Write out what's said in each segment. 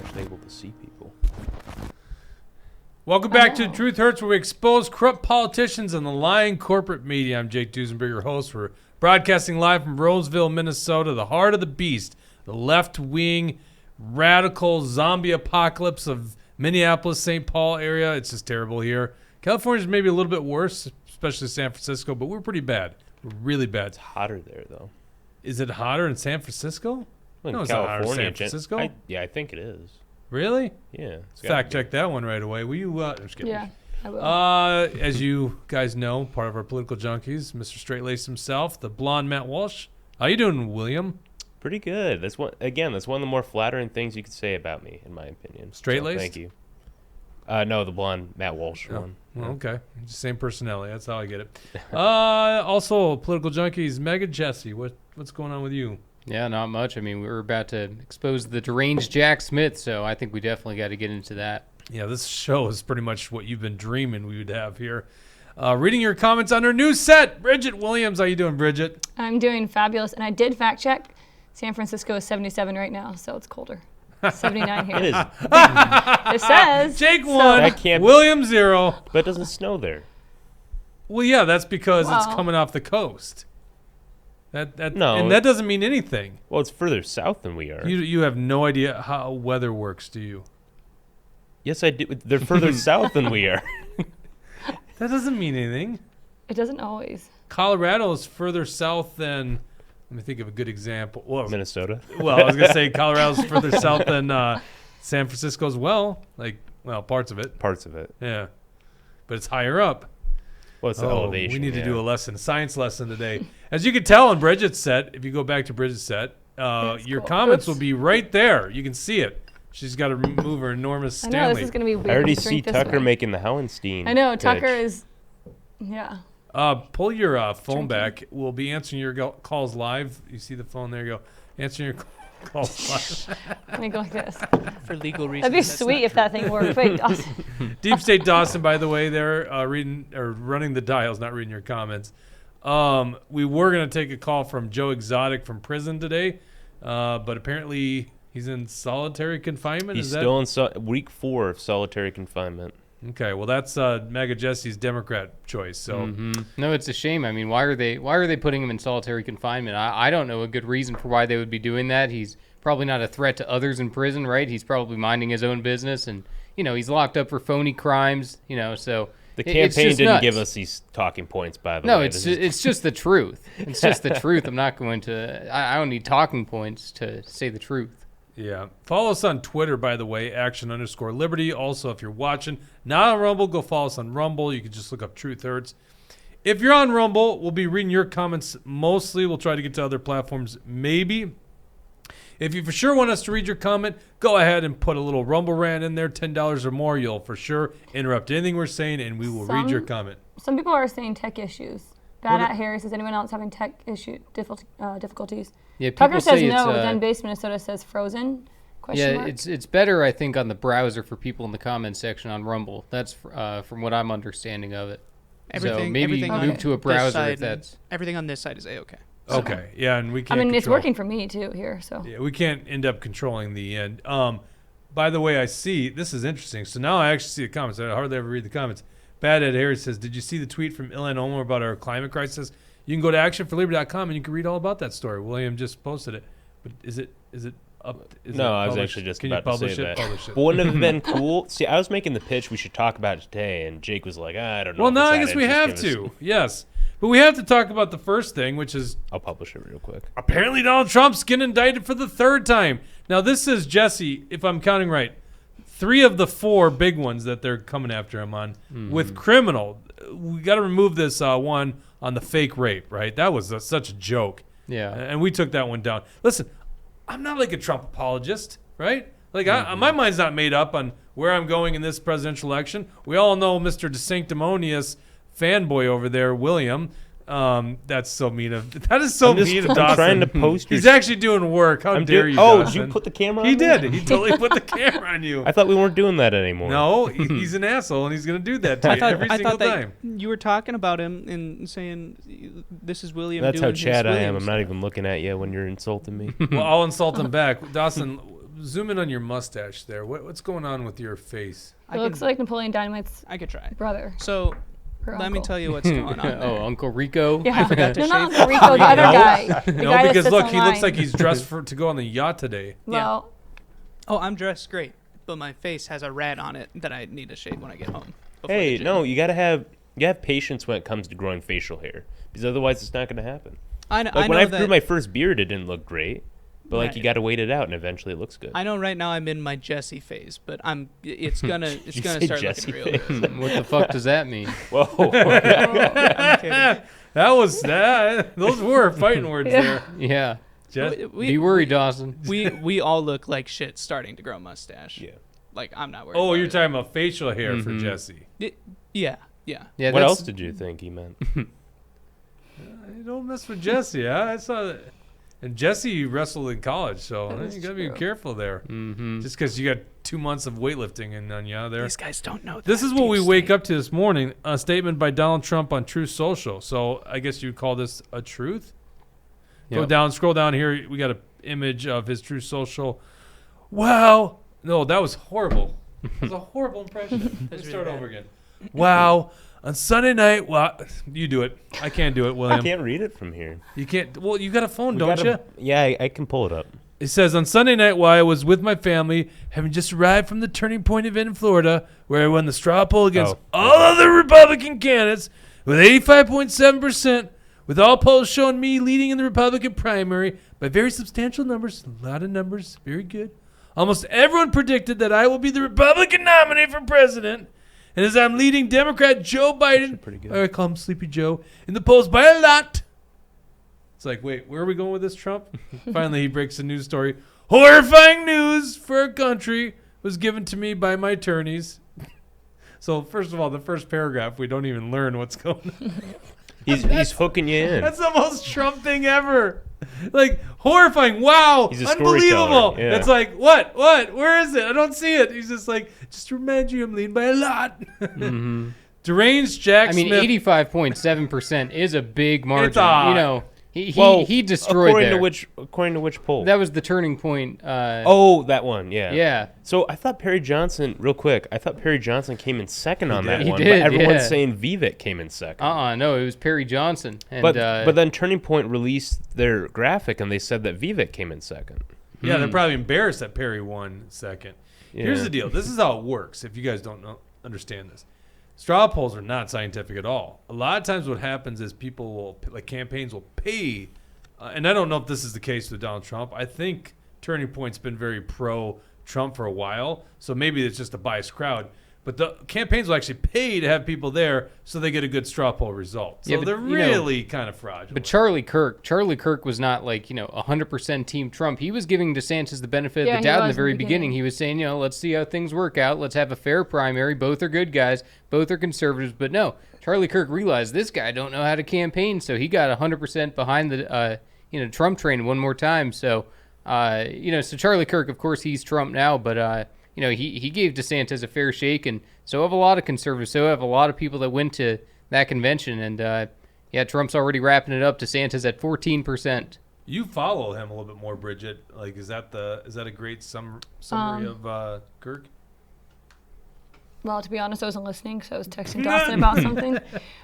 actually able to see people. Welcome back to Truth Hurts, where we expose corrupt politicians and the lying corporate media. I'm Jake Duesenberg, your host. We're broadcasting live from Roseville, Minnesota, the heart of the beast, the left-wing, radical zombie apocalypse of Minneapolis, St. Paul area. It's just terrible here. California's maybe a little bit worse, especially San Francisco, but we're pretty bad. We're really bad. It's hotter there, though. Is it hotter in San Francisco? Well, No, it's not hotter in San Francisco. I think it is. Really? Yeah. Fact check that one right away. Will you? I'm just kidding. Yeah, I will. As you guys know, part of our political junkies, Mr. Straight-Laced himself, the blonde Matt Walsh. How you doing, William? Pretty good. That's one of the more flattering things you could say about me, in my opinion. Straight-laced? So, thank you. No, the blonde Matt Walsh one. Well, okay. Same personality. That's how I get it. Also, political junkies, Mega Jesse. What's going on with you? Yeah, not much. I mean, we were about to expose the deranged Jack Smith, so I think we definitely got to get into that. Yeah, this show is pretty much what you've been dreaming we would have here. Reading your comments on our new set, Bridget Williams. How you doing, Bridget? I'm doing fabulous, and I did fact check. San Francisco is 77 right now, so it's colder. 79 here. It is. It says. Jake 1, William 0. But it doesn't snow there. Well, yeah, that's because it's coming off the coast. No. And that doesn't mean anything. Well, it's further south than we are. You have no idea how weather works, do you? Yes, I do. They're further south than we are. That doesn't mean anything. It doesn't always. Colorado is further south than, let me think of a good example. Well, Minnesota. Well, I was going to say Colorado's further south than San Francisco as well. Parts of it. Parts of it. Yeah. But it's higher up. Well, it's the elevation. We need to do a science lesson today. As you can tell on Bridget's set, if you go back to Bridget's set, your comments will be right there. You can see it. She's got to remove her enormous Stanley. I know, this is going to be weird. I already see Tucker making the Howenstein. I know, pitch. Tucker is, yeah. Pull your phone back. We'll be answering your calls live. You see the phone there? You go. Answering your calls live. Let me go like this. For legal reasons. That'd be sweet if that thing worked. Wait, Dawson. Deep State Dawson, by the way, they're running the dials, not reading your comments. We were going to take a call from Joe Exotic from prison today, but apparently he's in solitary confinement. He's still in week 4 of solitary confinement. Okay, well that's Mega Jesse's Democrat choice. So No, it's a shame. I mean, why are they putting him in solitary confinement? I don't know a good reason for why they would be doing that. He's probably not a threat to others in prison, right? He's probably minding his own business, and he's locked up for phony crimes. So the campaign didn't give us these talking points, by the way. No, it's just the truth. It's just the truth. I'm not going to. I don't need talking points to say the truth. Yeah. Follow us on Twitter, by the way, @action_liberty. Also, if you're watching, not on Rumble, go follow us on Rumble. You can just look up Truth Hurts. If you're on Rumble, we'll be reading your comments mostly. We'll try to get to other platforms, maybe. If you for sure want us to read your comment, go ahead and put a little Rumble rant in there, $10 or more. You'll for sure interrupt anything we're saying, and we will read your comment. Some people are saying tech issues. Harry says, anyone else having tech difficulties? Yeah, Tucker says no. Then Base Minnesota says frozen. It's better, I think, on the browser for people in the comments section on Rumble. That's from what I'm understanding of it. So maybe move to a browser if that's... Everything on this side is A-okay. So. Okay, yeah, and we can't it's working for me, too, here. So yeah, we can't end up controlling the end. By the way, I see, this is interesting. So now I actually see the comments. I hardly ever read the comments. Bad Ed Harris says, did you see the tweet from Ilan Omar about our climate crisis? You can go to actionforliberty.com and you can read all about that story. William just posted it. But is it up? No, I was actually just about to say that. Publish it. But wouldn't it have been cool? See, I was making the pitch. We should talk about it today. And Jake was like, I don't know. Well, now I guess we have to. Yes. But we have to talk about the first thing, which is... I'll publish it real quick. Apparently Donald Trump's getting indicted for the 3rd time. Now, this is, Jesse, if I'm counting right, 3 of the 4 big ones that they're coming after him on with criminal. We got to remove this one on the fake rape, right? That was such a joke. Yeah. And we took that one down. Listen, I'm not like a Trump apologist, right? Like, my mind's not made up on where I'm going in this presidential election. We all know Mr. DeSanctimonious fanboy over there, William. That's so mean of. That is so mean of Dawson. I'm trying to post. He's actually doing work. How dare you? Oh, Dawson? did you put the camera on? He did. He totally put the camera on you. I thought we weren't doing that anymore. No, he's an asshole, and he's going to do that to you every single time. You were talking about him and saying, "This is William." That's doing how Chad his I am. I'm Williams not stuff. even looking at you when you're insulting me. Well, I'll insult him back. Dawson, zoom in on your mustache there. What's going on with your face? It looks like Napoleon Dynamite's I could try. brother. So or let me uncle. tell you what's going on. Oh, there. Uncle Rico. Yeah. forgot to no, not shave. Uncle Rico, the other No. guy. The No, guy that because sits look, on he looks line. like he's dressed to go on the yacht today. Well, Oh, I'm dressed great, but my face has a rat on it that I need to shave when I get home. before the Hey, gym. no, you gotta have patience when it comes to growing facial hair, because otherwise it's not gonna happen. I know, Like I when know I that. grew my first beard, it didn't look great, but like you Right. gotta wait it out, and eventually it looks good. I know right now I'm in my Jesse phase, but it's gonna you start say looking Jesse real face? good. What the fuck does that mean? Whoa. I'm kidding. That was that. Those were fighting words there. Yeah. Just, Be worried, Dawson. We all look like shit starting to grow mustache. Yeah. Like I'm not worried. oh, about you're it. talking about facial hair for Mhm. Jesse. Yeah. Yeah. What that's- else did you think he meant? You don't mess with Jesse, huh? I saw that. And Jesse wrestled in college, so That is you gotta be true. careful there. Mhm. Just because you got 2 months of weightlifting in on you there. These guys don't know. This that is what deep we wake state. up to this morning. A statement by Donald Trump on Truth Social. So I guess you'd call this a truth. Go Yep. down, scroll down here. We got an image of his Truth Social. Wow. No, that was horrible. That was a horrible impression. Let's really start bad. over again. Wow. On Sunday night, wow. You do it. I can't do it, I William. can't read it from here. You can't. Well, you got a phone, We don't gotta- you? Yeah, I can pull it up. It says, on Sunday night while I was with my family, having just arrived from the Turning Point event in Florida, where I won the straw poll against Oh. all other Republican candidates with 85.7%, with all polls showing me leading in the Republican primary by very substantial numbers, a lot of numbers, very good. Almost everyone predicted that I will be the Republican nominee for president. And as I'm leading Democrat Joe Biden, pretty good. or I call him Sleepy Joe, in the polls by a lot. It's like, wait, where are we going with this, Trump? Finally, he breaks a news story. Horrifying news for our country was given to me by my attorneys. So, first of all, the first paragraph, we don't even learn what's going on. He's hooking you in. That's the most Trump thing ever. Like, horrifying. Wow. He's a Unbelievable. storyteller, yeah. It's like, what? Where is it? I don't see it. He's just like, just to remind you I'm leading by a lot. Mhm. Deranged Jack I mean, Smith. 85.7% is a big margin. a- You know, he Well, destroyed according there. to which poll? That was the turning point. Oh, that one, yeah. Yeah. So I thought Perry Johnson, real quick, I thought Perry Johnson came in second on that did. one. He but did, everyone's yeah. saying Vivek came in second. No, it was Perry Johnson. And, But then Turning Point released their graphic and they said that Vivek came in second. Yeah, they're probably embarrassed that Perry won second. Here's Yeah. the deal. This is how it works. If you guys don't understand this, straw polls are not scientific at all. A lot of times, what happens is people will, like campaigns, will pay. And I don't know if this is the case with Donald Trump. I think Turning Point's been very pro-Trump for a while, so maybe it's just a biased crowd. But the campaigns will actually pay to have people there so they get a good straw poll result. So Yeah, but, they're you know, really kind of fraudulent. But Charlie Kirk was not like, 100% team Trump. He was giving DeSantis the benefit of Yeah, the he doubt in the was in very the beginning. beginning. He was saying, let's see how things work out. Let's have a fair primary. Both are good guys. Both are conservatives. But no, Charlie Kirk realized this guy don't know how to campaign, so he got 100% behind the Trump train one more time. So, so Charlie Kirk, of course, he's Trump now, but he gave DeSantis a fair shake, and so have a lot of conservatives. So have a lot of people that went to that convention, and Trump's already wrapping it up. DeSantis at 14%. you follow him a little bit more, Bridget. Like, is that a great summary of Kirk? Well, to be honest, I wasn't listening, so I was texting Dawson about something.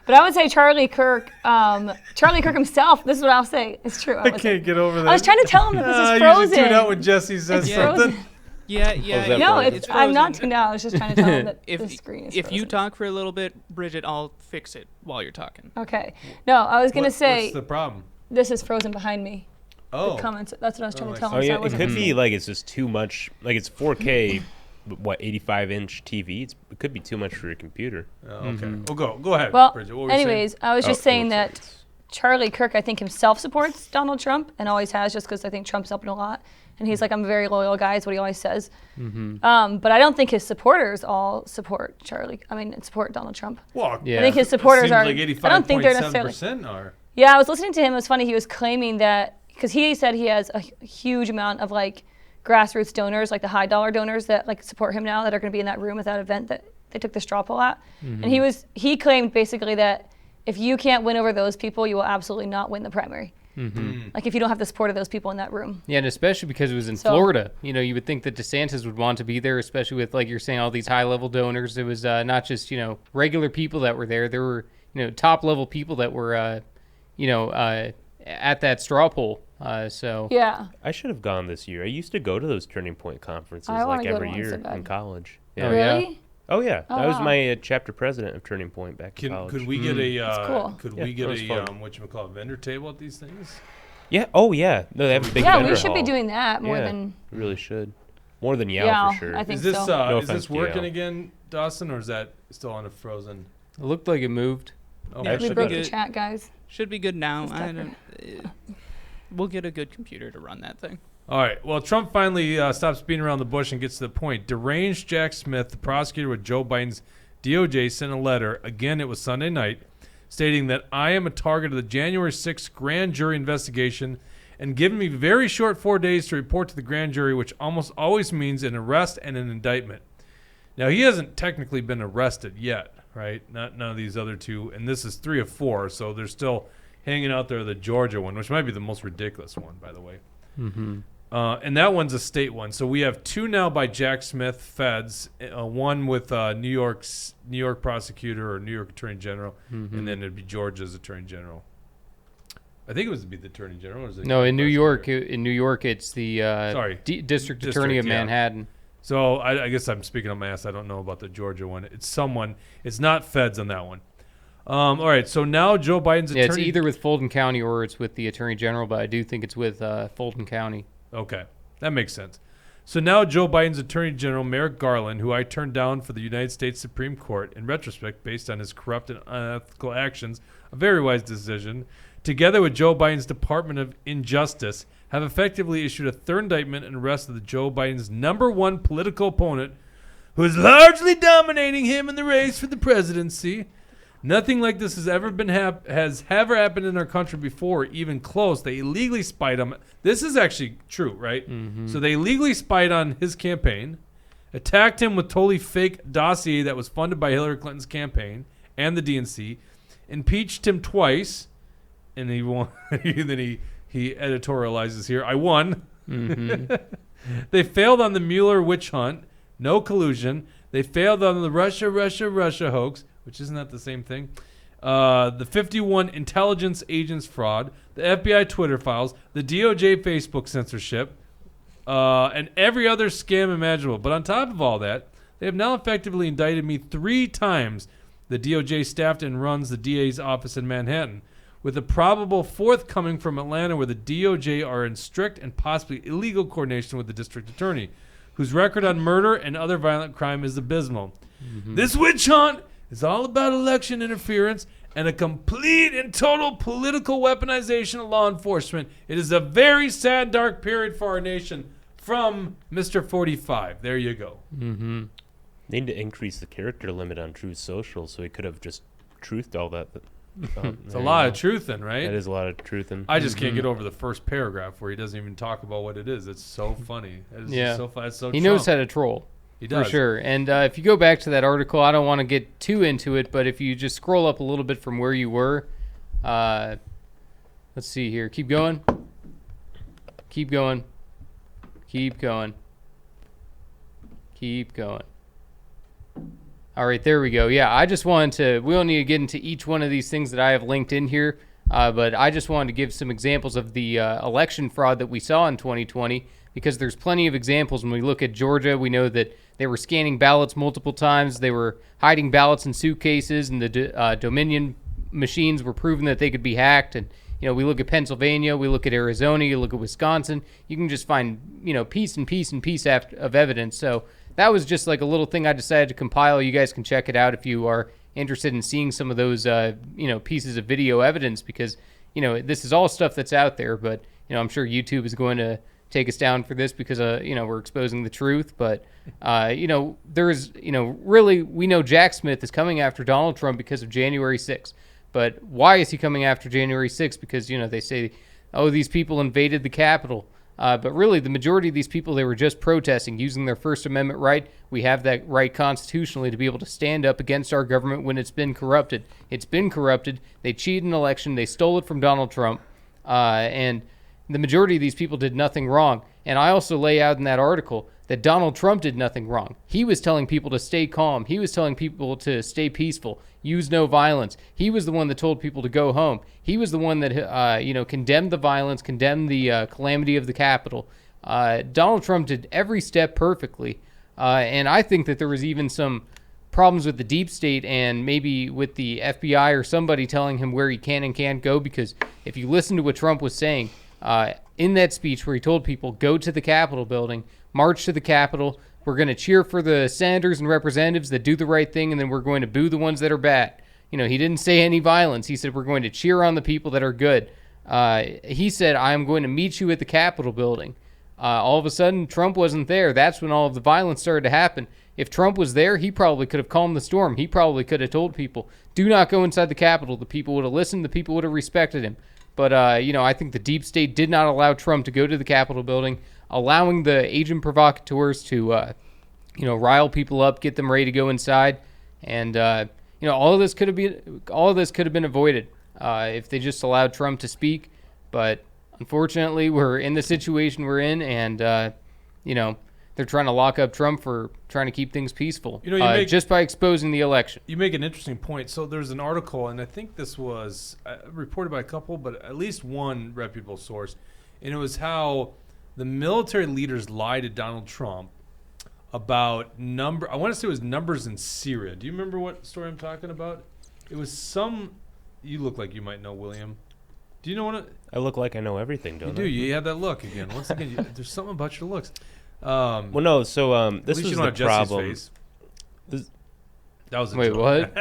But I would say Charlie Kirk himself, this is what I'll say. It's true. I can't get over that. I was trying to tell him that this is You frozen. should tune out when Jesse says It's something. frozen. Yeah. is that No, frozen? it's I'm not tuned out. I was just trying to tell him that the If screen is if you frozen. talk for a little bit, Bridget, I'll fix it while you're talking. Okay. No, I was going to say What's the problem? this is frozen behind me. Oh, The comments. That's what I was trying Oh, to I tell see. him. Oh so I yeah, it wasn't could listening. be like it's just too much. Like it's 4K, what 85-inch TV. It could be too much for your computer. oh, okay. Well, go ahead, Well, Bridget. What were you saying? anyways, I was just Oh, saying looks like that Charlie Kirk, I think himself supports Donald Trump and always has, just because I think Trump's helping a lot. And he's like, I'm a very loyal guy, is what he always says. But I don't think his supporters all support support Donald Trump. Well, Yeah. I think his it supporters seems are. like I don't think they're necessarily. 85.7% are. Yeah, I was listening to him. It was funny. He was claiming that because he said he has a huge amount of like grassroots donors, like the high dollar donors that like support him now that are going to be in that room at that event that they took the straw poll at. And he claimed basically that if you can't win over those people, you will absolutely not win the primary. Like if you don't have the support of those people in that room. Yeah, and especially because it was in So- Florida. You know, you would think that DeSantis would want to be there, especially with, like you're saying, all these high-level donors. It was not just, regular people that were there. There were, top-level people that were, at that straw poll. So Yeah. I should have gone this year. I used to go to those Turning Point conferences I wanna like go to every one year so bad. in college. Oh, yeah? Really? Oh yeah, Oh, I was wow. my chapter president of Turning Point back in college. Could we get a That's cool. could Yeah, we get that was a fun. whatchamacallit vendor table at these things? Yeah. Oh yeah. No, they have a big Yeah, vendor we should hall. be doing that more Yeah, than. we really should. More than Yao Yeah, for sure. I think Is this so. No is offense this to working Yao. again, Dawson, or is that still on a frozen? it looked like it moved. Oh, Yeah, We should be broke the good. chat, guys. Should be good now. It's I Tucker. don't, we'll get a good computer to run that thing. All right. Well, Trump finally stops beating around the bush and gets to the point. Deranged Jack Smith, the prosecutor with Joe Biden's DOJ, sent a letter. Again, it was Sunday night, stating that I am a target of the January 6th grand jury investigation and giving me very short 4 days to report to the grand jury, which almost always means an arrest and an indictment. Now, he hasn't technically been arrested yet, right? None of these other two. And this is 3 of 4, so they're still hanging out there, the Georgia one, which might be the most ridiculous one, by the way. And that one's a state one. So we have 2 now by Jack Smith, feds, one with New York prosecutor or New York attorney general, and then it'd be Georgia's attorney general. I think it was to be the attorney general. Or is it No, in New York, prosecutor? it's the Sorry. district attorney of District, yeah. Manhattan. So I guess I'm speaking on my ass. I don't know about the Georgia one. It's someone. It's not feds on that one. All right. So now Joe Biden's Yeah, attorney. it's either with Fulton County or it's with the attorney general, but I do think it's with Fulton County. Okay, that makes sense. So now Joe Biden's Attorney General Merrick Garland, who I turned down for the United States Supreme Court in retrospect based on his corrupt and unethical actions, a very wise decision, together with Joe Biden's Department of Injustice, have effectively issued a third indictment and arrest of Joe Biden's number one political opponent, who is largely dominating him in the race for the presidency. Nothing like this has ever happened in our country before, even close. They illegally spied on. This is actually true, right? So they illegally spied on his campaign, attacked him with totally fake dossier that was funded by Hillary Clinton's campaign and the DNC, impeached him twice, and he won. Then he editorializes here. I won. They failed on the Mueller witch hunt. No collusion. They failed on the Russia hoax, which isn't that the same thing? The 51 intelligence agents fraud, the FBI Twitter files, the DOJ Facebook censorship, and every other scam imaginable. But on top of all that, they have now effectively indicted me 3 times. The DOJ staffed and runs the DA's office in Manhattan, with a probable 4th coming from Atlanta, where the DOJ are in strict and possibly illegal coordination with the district attorney, whose record on murder and other violent crime is abysmal. This witch hunt is all about election interference and a complete and total political weaponization of law enforcement. It is a very sad, dark period for our nation. From Mr. 45. There you go. They need to increase the character limit on Truth Social, so he could have just truthed all that. It's a lot of truth in, right? That is a lot of truth in. I just can't get over the first paragraph where he doesn't even talk about what it is. It's so funny. It's Yeah. so fun. It's so He knows Trump. how to troll. He does. For sure. And if you go back to that article, I don't want to get too into it, but if you just scroll up a little bit from where you were, let's see here. Keep going. Keep going. Keep going. Keep going. All right, there we go. Yeah, I just wanted to, we don't need to get into each one of these things that I have linked in here, but I just wanted to give some examples of the election fraud that we saw in 2020, because there's plenty of examples. When we look at Georgia, we know that they were scanning ballots multiple times. They were hiding ballots in suitcases, and the Dominion machines were proven that they could be hacked. And, you know, we look at Pennsylvania, we look at Arizona, you look at Wisconsin, you can just find, you know, piece and piece and piece of evidence. So that was just like a little thing I decided to compile. You guys can check it out if you are interested in seeing some of those, you know, pieces of video evidence, because, you know, this is all stuff that's out there, but, you know, I'm sure YouTube is going to take us down for this because, you know, we're exposing the truth. But, you know, there's, you know, really, we know Jack Smith is coming after Donald Trump because of January 6th. But why is he coming after January 6th? Because, you know, they say, oh, these people invaded the Capitol. But really, the majority of these people, they were just protesting, using their First Amendment right. We have that right constitutionally to be able to stand up against our government when it's been corrupted. It's been corrupted. They cheated an election. They stole it from Donald Trump. and the majority of these people did nothing wrong. And I also lay out in that article that Donald Trump did nothing wrong. He was telling people to stay calm. He was telling people to stay peaceful, use no violence. He was the one that told people to go home. He was the one that, condemned the violence, condemned the calamity of the Capitol. Donald Trump did every step perfectly. And I think that there was even some problems with the deep state and maybe with the FBI or somebody telling him where he can and can't go, because if you listen to what Trump was saying in that speech where he told people, go to the Capitol building, march to the Capitol, we're going to cheer for the senators and representatives that do the right thing, and then we're going to boo the ones that are bad. He didn't say any violence. He said we're going to cheer on the people that are good. He said, I'm going to meet you at the Capitol building. All of a sudden, Trump wasn't there. That's when all of the violence started to happen. If Trump was there, he probably could have calmed the storm. He probably could have told people, do not go inside the Capitol. The people would have listened. The people would have respected him. But, I think the deep state did not allow Trump to go to the Capitol building, allowing the agent provocateurs to, rile people up, get them ready to go inside. And, all of this could have been avoided if they just allowed Trump to speak. But unfortunately, we're in the situation we're in, and, they're trying to lock up Trump for trying to keep things peaceful just by exposing the election. You make an interesting point. So there's an article, and I think this was reported by a couple, but at least one reputable source, and it was how the military leaders lied to Donald Trump about I want to say it was numbers in Syria. Do you remember what story I'm talking about? It was you look like you might know, William. Do you know what I look like I know everything, don't I? You do. You have that look again. Once again, there's something about your looks. Well, no. So this at least was you don't the have Jesse's problem. face. That was a Wait, joke. what?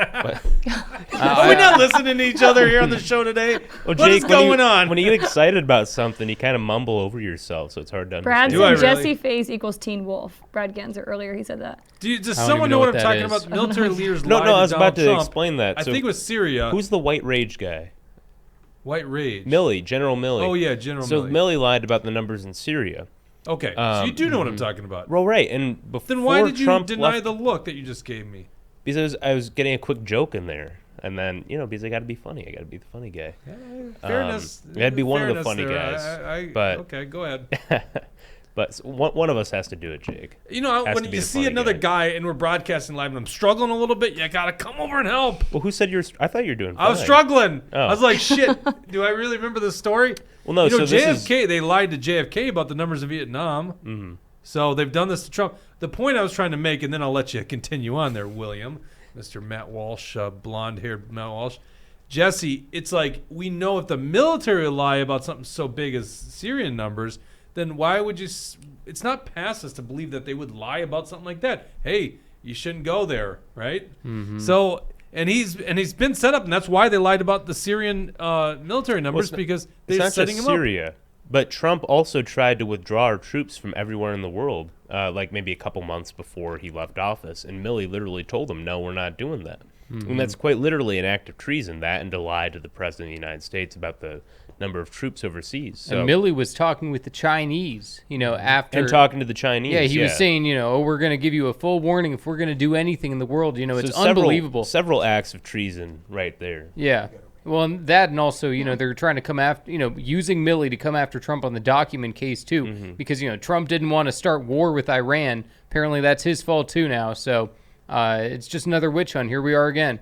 Are we not listening to each other here on the show today? Well, What is Jake, going on? When you get excited about something, you kind of mumble over yourself, so it's hard to Brad understand. Do I said really? Jesse Faze equals Teen Wolf. Brad Genzer earlier, he said that. Does I don't someone even know know what what I'm that talking is. about? Military leaders No, lied I to was Donald about to Trump. explain that. I So think it was Syria. who's the white rage guy? White Rage? General Milley. Oh, yeah, General So Milley. Milley lied about the numbers in Syria. Okay, so you do know what I'm talking about. Well, right, and before Then why did you Trump deny left, the look that you just gave me? because I was getting a quick joke in there, and then because I got to be funny, I got to be the funny guy. Fairness. I gotta be one of the fairness funny there. guys, but- okay, go ahead. But one of us has to do it, Jake. Has When to be you the see funny another guy. guy and we're broadcasting live and I'm struggling a little bit, you gotta come over and help. Well, who said I thought you were doing fine. I was struggling. Oh. I was like, shit. Do I really remember this story? Well, no. So this JFK, they lied to JFK about the numbers in Vietnam. Mm-hmm. So they've done this to Trump. The point I was trying to make, and then I'll let you continue on there, William, Mr. Matt Walsh, blonde-haired Matt Walsh. Jesse, it's like we know if the military lie about something so big as Syrian numbers, then why would you? It's not past us to believe that they would lie about something like that. Hey, you shouldn't go there, right? Mm-hmm. So, and he's been set up, and that's why they lied about the Syrian military numbers, because It's they're not setting just him up. Syria, but Trump also tried to withdraw our troops from everywhere in the world, like maybe a couple months before he left office. And Milley literally told him, no, we're not doing that. And that's quite literally an act of treason, that and to lie to the President of the United States about the number of troops overseas. So, And Milley was talking with the Chinese, after. and talking to the Chinese. Yeah, he was saying, we're going to give you a full warning if we're going to do anything in the world. It's So unbelievable. Several acts of treason right there. Yeah. Well, and that, and also, they're trying to come after, using Milley to come after Trump on the document case, too. Because, Trump didn't want to start war with Iran. Apparently, that's his fault, too, now. So it's just another witch hunt. Here we are again.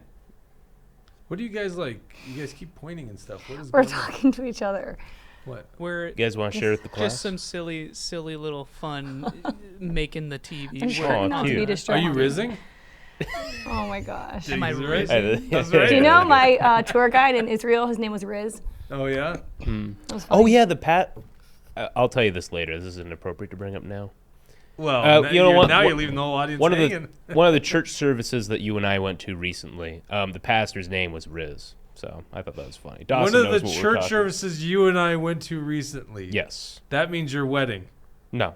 What do you guys like? You guys keep pointing and stuff. What is We're going on? talking to each other. What? We're You guys want to share with the class? just some silly little fun making the TV I'm work. trying not to cute. be Are distracted. you rizzing? Oh my gosh. Am I Is it rizzing? That's right. Do you know my tour guide in Israel? His name was Riz. Oh, yeah? That was Oh funny. yeah, I'll tell you this later. This isn't appropriate to bring up now. Well, you know what? now you're leaving the whole audience One of hanging. the church services that you and I went to recently, the pastor's name was Riz. So I thought that was funny. Dawson One of knows the what we're church talking- services you and I went to recently. Yes. That means your wedding. No.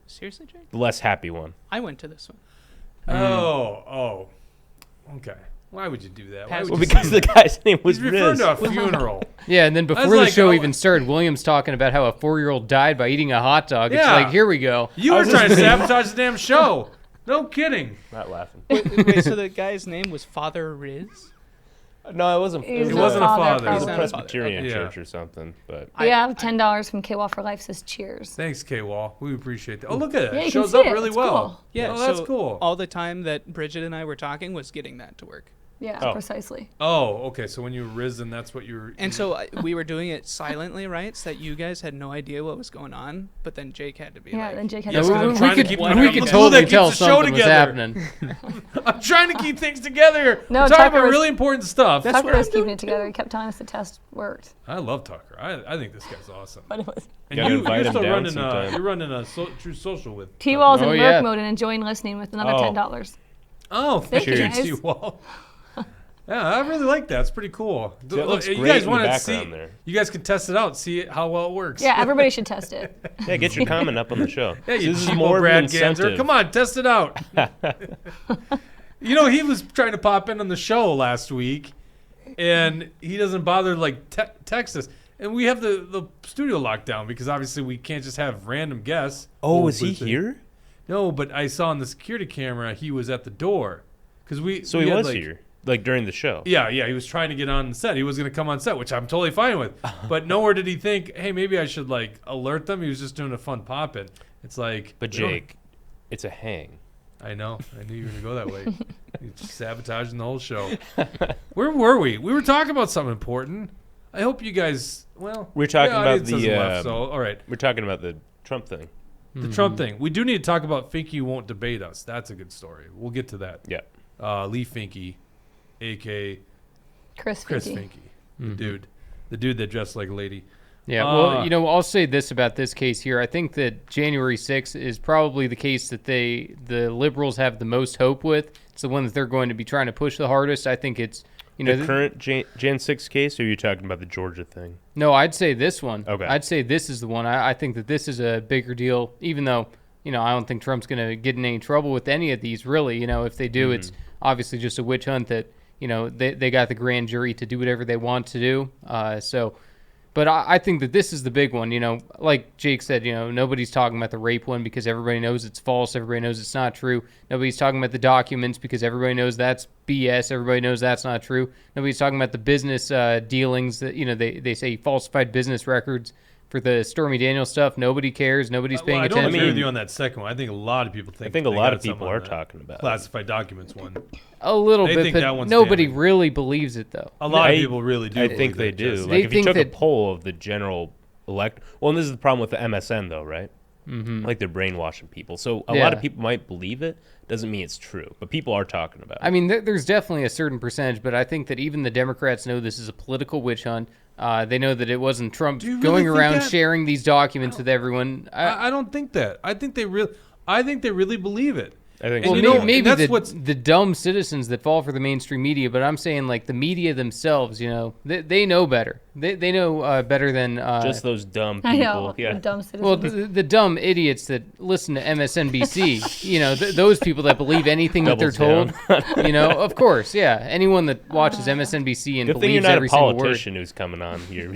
Seriously, Jake? The less happy one. I went to this one. Oh. Okay. Why would you do that? Why Well, would Well, you because say the guy's name was He's referring Riz. to a funeral. Yeah, and then I was before the like, show oh, even started, William's talking about how a 4-year-old died by eating a hot dog. It's Yeah. like, here we go. You were trying to sabotage the damn show. No kidding. Not laughing. Wait, so the guy's name was Father Riz? No, it wasn't. It wasn't a father. It was a Probably. Presbyterian Yeah. church or something. But Yeah, $10 from KWAL for Life says cheers. Thanks, K-Wall. We appreciate that. Oh, look at it. Yeah, It you can shows see up it. really It's well. cool. Yeah, Oh, that's so cool. all the time that Bridget and I were talking was getting that to work. Yeah, Oh. precisely. Oh, okay. So when you were risen, that's what you were. And so we were doing it silently, right? So that you guys had no idea what was going on, but then Jake had to be Yeah, like, then Jake had Yes, to because I'm go. trying to on. keep one we of could them. totally That keeps tell the show something was together. happening. I'm trying to keep things together. No, we're talking Tucker about was- really important stuff. Tucker was keeping it together. He kept telling us the test worked. I love Tucker. I think this guy's awesome. But it was. And Gotta you're invite him still down running. sometime. You're running a True Social with. T-Wall's in Oh, Merc yeah. mode and enjoying listening with another Oh. $10. Oh, thank you, you, guys. T-Wall. Yeah, I really like that. It's pretty cool. Yeah, it looks you great guys in the wanna see? background there. You guys can test it out, see how well it works. Yeah, everybody should test it. yeah, get your comment up on the show. Yeah, you this is cheapo more of an Brad incentive. Ganser. Come on, test it out. You know, he was trying to pop in on the show last week, and he doesn't bother like text us. And we have the studio locked down because obviously we can't just have random guests. Oh, is he But- here? No, but I saw on the security camera he was at the door because So we he had, was like, here, like during the show. Yeah, he was trying to get on set. He was going to come on set, which I'm totally fine with. But nowhere did he think, hey, maybe I should like alert them. He was just doing a fun pop-in. It's like, But we don't- Jake, it's a hang. I know. I knew you were going to go that way. You're sabotaging the whole show. Where were we? We were talking about something important. I hope you guys, well. We're talking yeah, about audience hasn't the, left, so, all right. We're talking about the Trump thing. The Trump thing. We do need to talk about Finke won't debate us. That's a good story. We'll get to that. Yeah. Lee Finke, a.k.a. Chris Chris Finke. Finke. The dude that dressed like a lady. Yeah, well, you know, I'll say this about this case here. I think that January 6th is probably the case that the liberals have the most hope with. It's the one that they're going to be trying to push the hardest. I think it's, you know, The current Jan 6 case, or are you talking about the Georgia thing? no, I'd say this one. Okay. I'd say this is the one. I think that this is a bigger deal, even though, you know, I don't think Trump's going to get in any trouble with any of these, really. You know, if they do, it's obviously just a witch hunt that, you know, they got the grand jury to do whatever they want to do. But I think that this is the big one. You know, like Jake said, you know, nobody's talking about the rape one because everybody knows it's false. Everybody knows it's not true. Nobody's talking about the documents because everybody knows that's BS. Everybody knows that's not true. Nobody's talking about the business dealings that, you know, they say falsified business records for the Stormy Daniels stuff. Nobody cares. Nobody's paying I don't attention. agree with you on that second one. I think a lot of people think. I think a they lot got of people something on are that talking about it. classified documents one. A little They bit, think but that one's nobody damning. really believes it, though. A lot I- of people really do. I believe think they that, do. Jesse. They Like if you think took a that- poll of the general elect, well, and this is the problem with the MSN though, right? Mm-hmm. Like they're brainwashing people. So a lot of Yeah. people might believe it. Doesn't mean it's true, but people are talking about it. I mean, there's definitely a certain percentage, but I think that even the Democrats know this is a political witch hunt. They know that it wasn't Trump Do you really going think around that? sharing these documents with everyone. I don't think that. I think they really believe it. I think And Well, you so. know, maybe, and that's the, what's- the dumb citizens that fall for the mainstream media, but I'm saying like the media themselves, you know, they know better. They know better than just those dumb people. I know. Yeah. The dumb citizens. well the dumb idiots that listen to MSNBC. You know, those people that believe anything that they're Doubles told. You know, of course, yeah. Anyone that watches MSNBC and Good thing you're believes not a every single word. politician who's coming on here.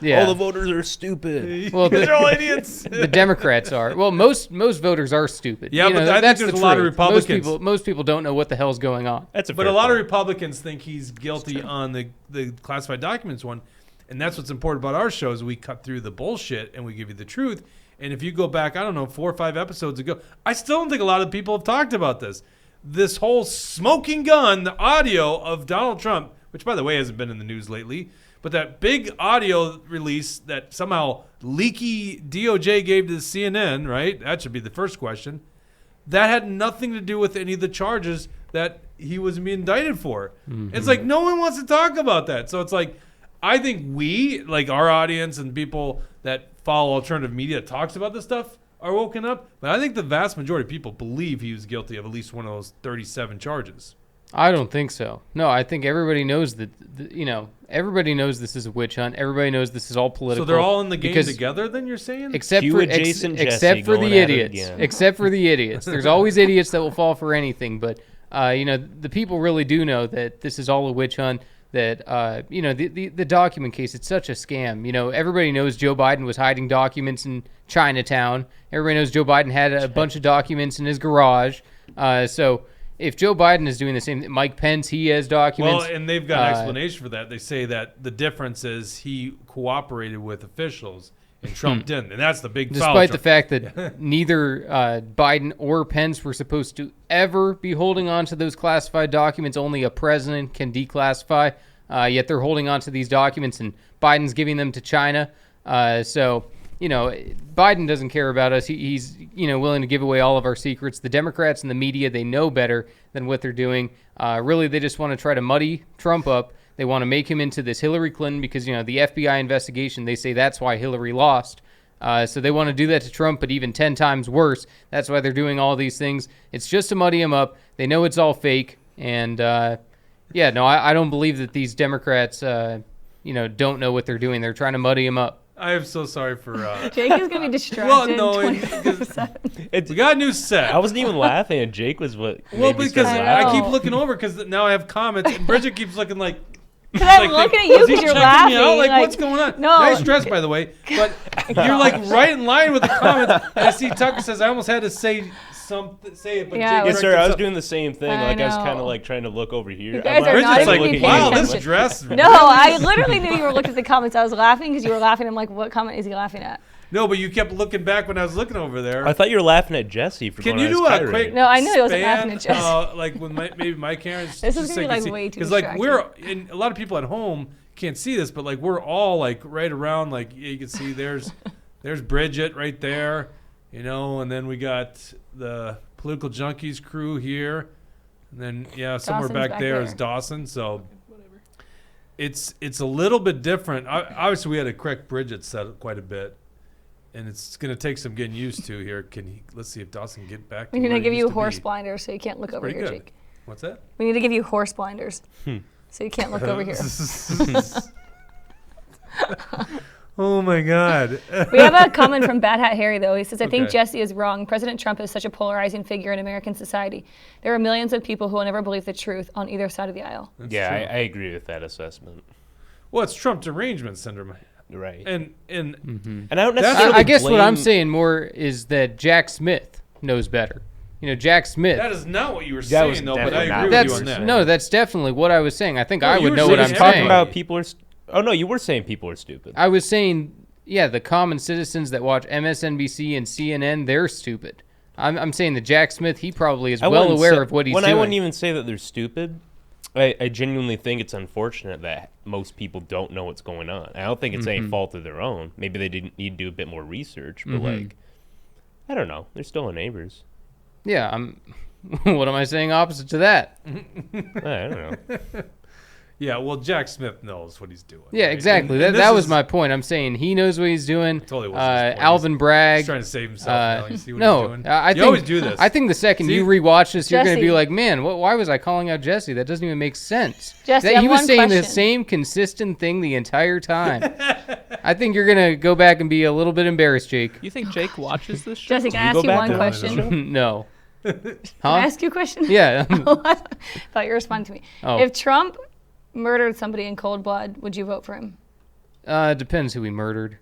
Yeah. All the voters are stupid. Well, They're all idiots. the Democrats are. Well, most voters are stupid. Yeah, You but know, I think that's there's the a lot of truth. Republicans. Most people don't know what the hell's going on. That's a But fair a lot of point. Republicans think he's guilty on the classified documents one, and that's what's important about our show is we cut through the bullshit and we give you the truth. And if you go back, I don't know, 4 or 5 episodes ago, I still don't think a lot of people have talked about this. This whole smoking gun, the audio of Donald Trump, which by the way hasn't been in the news lately, but that big audio release that somehow leaky DOJ gave to the CNN, right? That should be the first question. That had nothing to do with any of the charges that he was being indicted for. It's like no one wants to talk about that. So it's like, I think we, like our audience and people that follow alternative media that talks about this stuff are woken up. But I think the vast majority of people believe he was guilty of at least one of those 37 charges. I don't think so. No, I think everybody knows that. You know, everybody knows this is a witch hunt. Everybody knows this is all political. So they're all in the game because- together then you're saying? Except Cue for adjacent Jesse except for going the at it idiots. again. Except for the idiots. There's always idiots that will fall for anything. But you know, the people really do know that this is all a witch hunt. That you know, the document case, it's such a scam. You know, everybody knows Joe Biden was hiding documents in Chinatown. Everybody knows Joe Biden had a bunch of documents in his garage. So if Joe Biden is doing the same, Mike Pence, he has documents. Well, and they've got an explanation for that. They say that the difference is he cooperated with officials and Trump didn't, and that's the big foul. Despite the fact that neither Biden or Pence were supposed to ever be holding on to those classified documents, only a president can declassify. Yet they're holding on to these documents, and Biden's giving them to China. So, Biden doesn't care about us. He's willing to give away all of our secrets. The Democrats and the media, they know better than what they're doing. Really, they just want to try to muddy Trump up. They want to make him into this Hillary Clinton because, the FBI investigation, they say that's why Hillary lost. So they want to do that to Trump, but even 10 times worse. That's why they're doing all these things. It's just to muddy him up. They know it's all fake. And, I don't believe that these Democrats, don't know what they're doing. They're trying to muddy him up. I am so sorry for. Jake is gonna be distracted. Well, no, 24/7. we got a new set. I wasn't even laughing at Jake. Was what? Well, made me because start I laughing. keep looking over because now I have comments, and Bridget keeps looking like. Because I'm looking at you "Is he because you're checking me out? laughing. Like, what's going on? No. Nice dress, by the way. But you're like right in line with the comments. And I see Tucker says I almost had to say it, but Yeah, Jake Yes, corrected sir. I was himself. doing the same thing. I Like I was kind know. of like trying to look over here. You guys are Bridget's not like, even paying wow, attention. this dress. No, I literally knew you were looking at the comments. I was laughing because you were laughing. I'm like, what comment is he laughing at? No, but you kept looking back when I was looking over there. I thought you were laughing at Jesse for Can going you on do his a tirade. quick? No, I knew he wasn't span, laughing at Jess. like with maybe my camera. This is gonna be, like, way too like distracting. we're and a lot of people at home can't see this, but like we're all like right around. Like you can see there's Bridget right there, and then we got the Political Junkies crew here, and then somewhere Dawson's back back there is there. Dawson. So it's a little bit different. Obviously, we had to correct Bridget set quite a bit. And it's going to take some getting used to here. Let's see if Dawson get back to We need where to he give used you to horse be. blinders so you can't look over Pretty here, good. Jake. What's that? We need to give you horse blinders so you can't look over here. Oh my God. We have a comment from Bad Hat Harry, though. He says, I think Okay. Jesse is wrong. President Trump is such a polarizing figure in American society. There are millions of people who will never believe the truth on either side of the aisle. That's Yeah, true. I agree with that assessment. Well, it's Trump derangement syndrome. Right. And And I don't That's- necessarily I guess what I'm blame- saying more is that Jack Smith knows better. Jack Smith. that is not what you were That was saying, though, but I definitely not agree with what you you on were that. saying. No, that's definitely what I was saying. I think No, I you would were know saying what I'm it's talking saying. about people are. Oh no, you were saying people are stupid. I was saying, the common citizens that watch MSNBC and CNN, they're stupid. I'm saying that Jack Smith, he probably is I well wouldn't aware say- of what he's when doing. I wouldn't even say that they're stupid. I genuinely think it's unfortunate that most people don't know what's going on. I don't think it's any fault of their own. Maybe they didn't need to do a bit more research, but I don't know. They're still our neighbors. Yeah, what am I saying opposite to that? I don't know. Yeah, well, Jack Smith knows what he's doing. Yeah, right? exactly. And That this was is- my point. I'm saying he knows what he's doing. Totally wasn't his point. Alvin Bragg. He's trying to save himself now. You see what no, he's doing? I You think, always do this. I think the second See? you rewatch this, you're going to be Jesse. like, man, why was I calling out Jesse? That doesn't even make sense. Jesse, I He have was one saying the question. same consistent thing the entire time. I think you're going to go back and be a little bit embarrassed, Jake. You think Jake watches this show? Jesse, can I go ask you back one to question? No. Can I Huh? ask you a question? Yeah. Thought you were responding to me. Oh. If Trump murdered somebody in cold blood, would you vote for him? Depends who he murdered.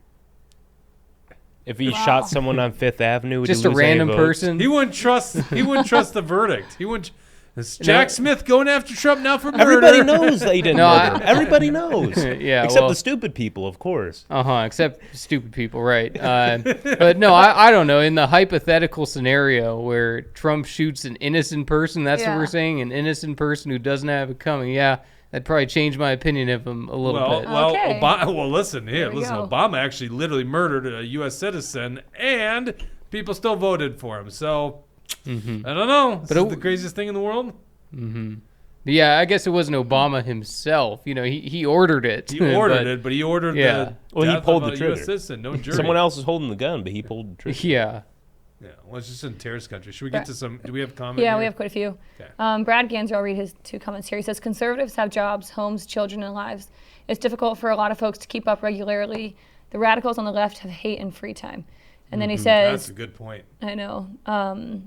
If he shot someone on Fifth Avenue, would Just you a lose any random votes? person. He wouldn't trust the verdict. He wouldn't. It's Jack Smith going after Trump now for murder. Everybody knows that he didn't No, murder. Everybody knows. Yeah, Except well- the stupid people, of course. Except stupid people, right? But no, I don't know. In the hypothetical scenario where Trump shoots an innocent person, that's what Yeah. we're saying, an innocent person who doesn't have it coming. Yeah, that'd probably change my opinion of him a little bit. Well, Okay. Well, listen There we go. Obama actually literally murdered a U.S. citizen, and people still voted for him. So I don't know. This But is it- the craziest thing in the world. But yeah, I guess it wasn't Obama himself. He ordered it. He ordered it, but he ordered Yeah. the Well, he death pulled of the a U.S. trigger. citizen. No jury. Someone else is holding the gun, but he pulled the trigger. Yeah. Yeah, well, it's just in terrorist country. Should we get to some? Do we have comments? Yeah, we have quite a few. Okay. Brad Ganser, I'll read his 2 comments here. He says, conservatives have jobs, homes, children, and lives. It's difficult for a lot of folks to keep up regularly. The radicals on the left have hate and free time. And then he That's says, a good point. I know,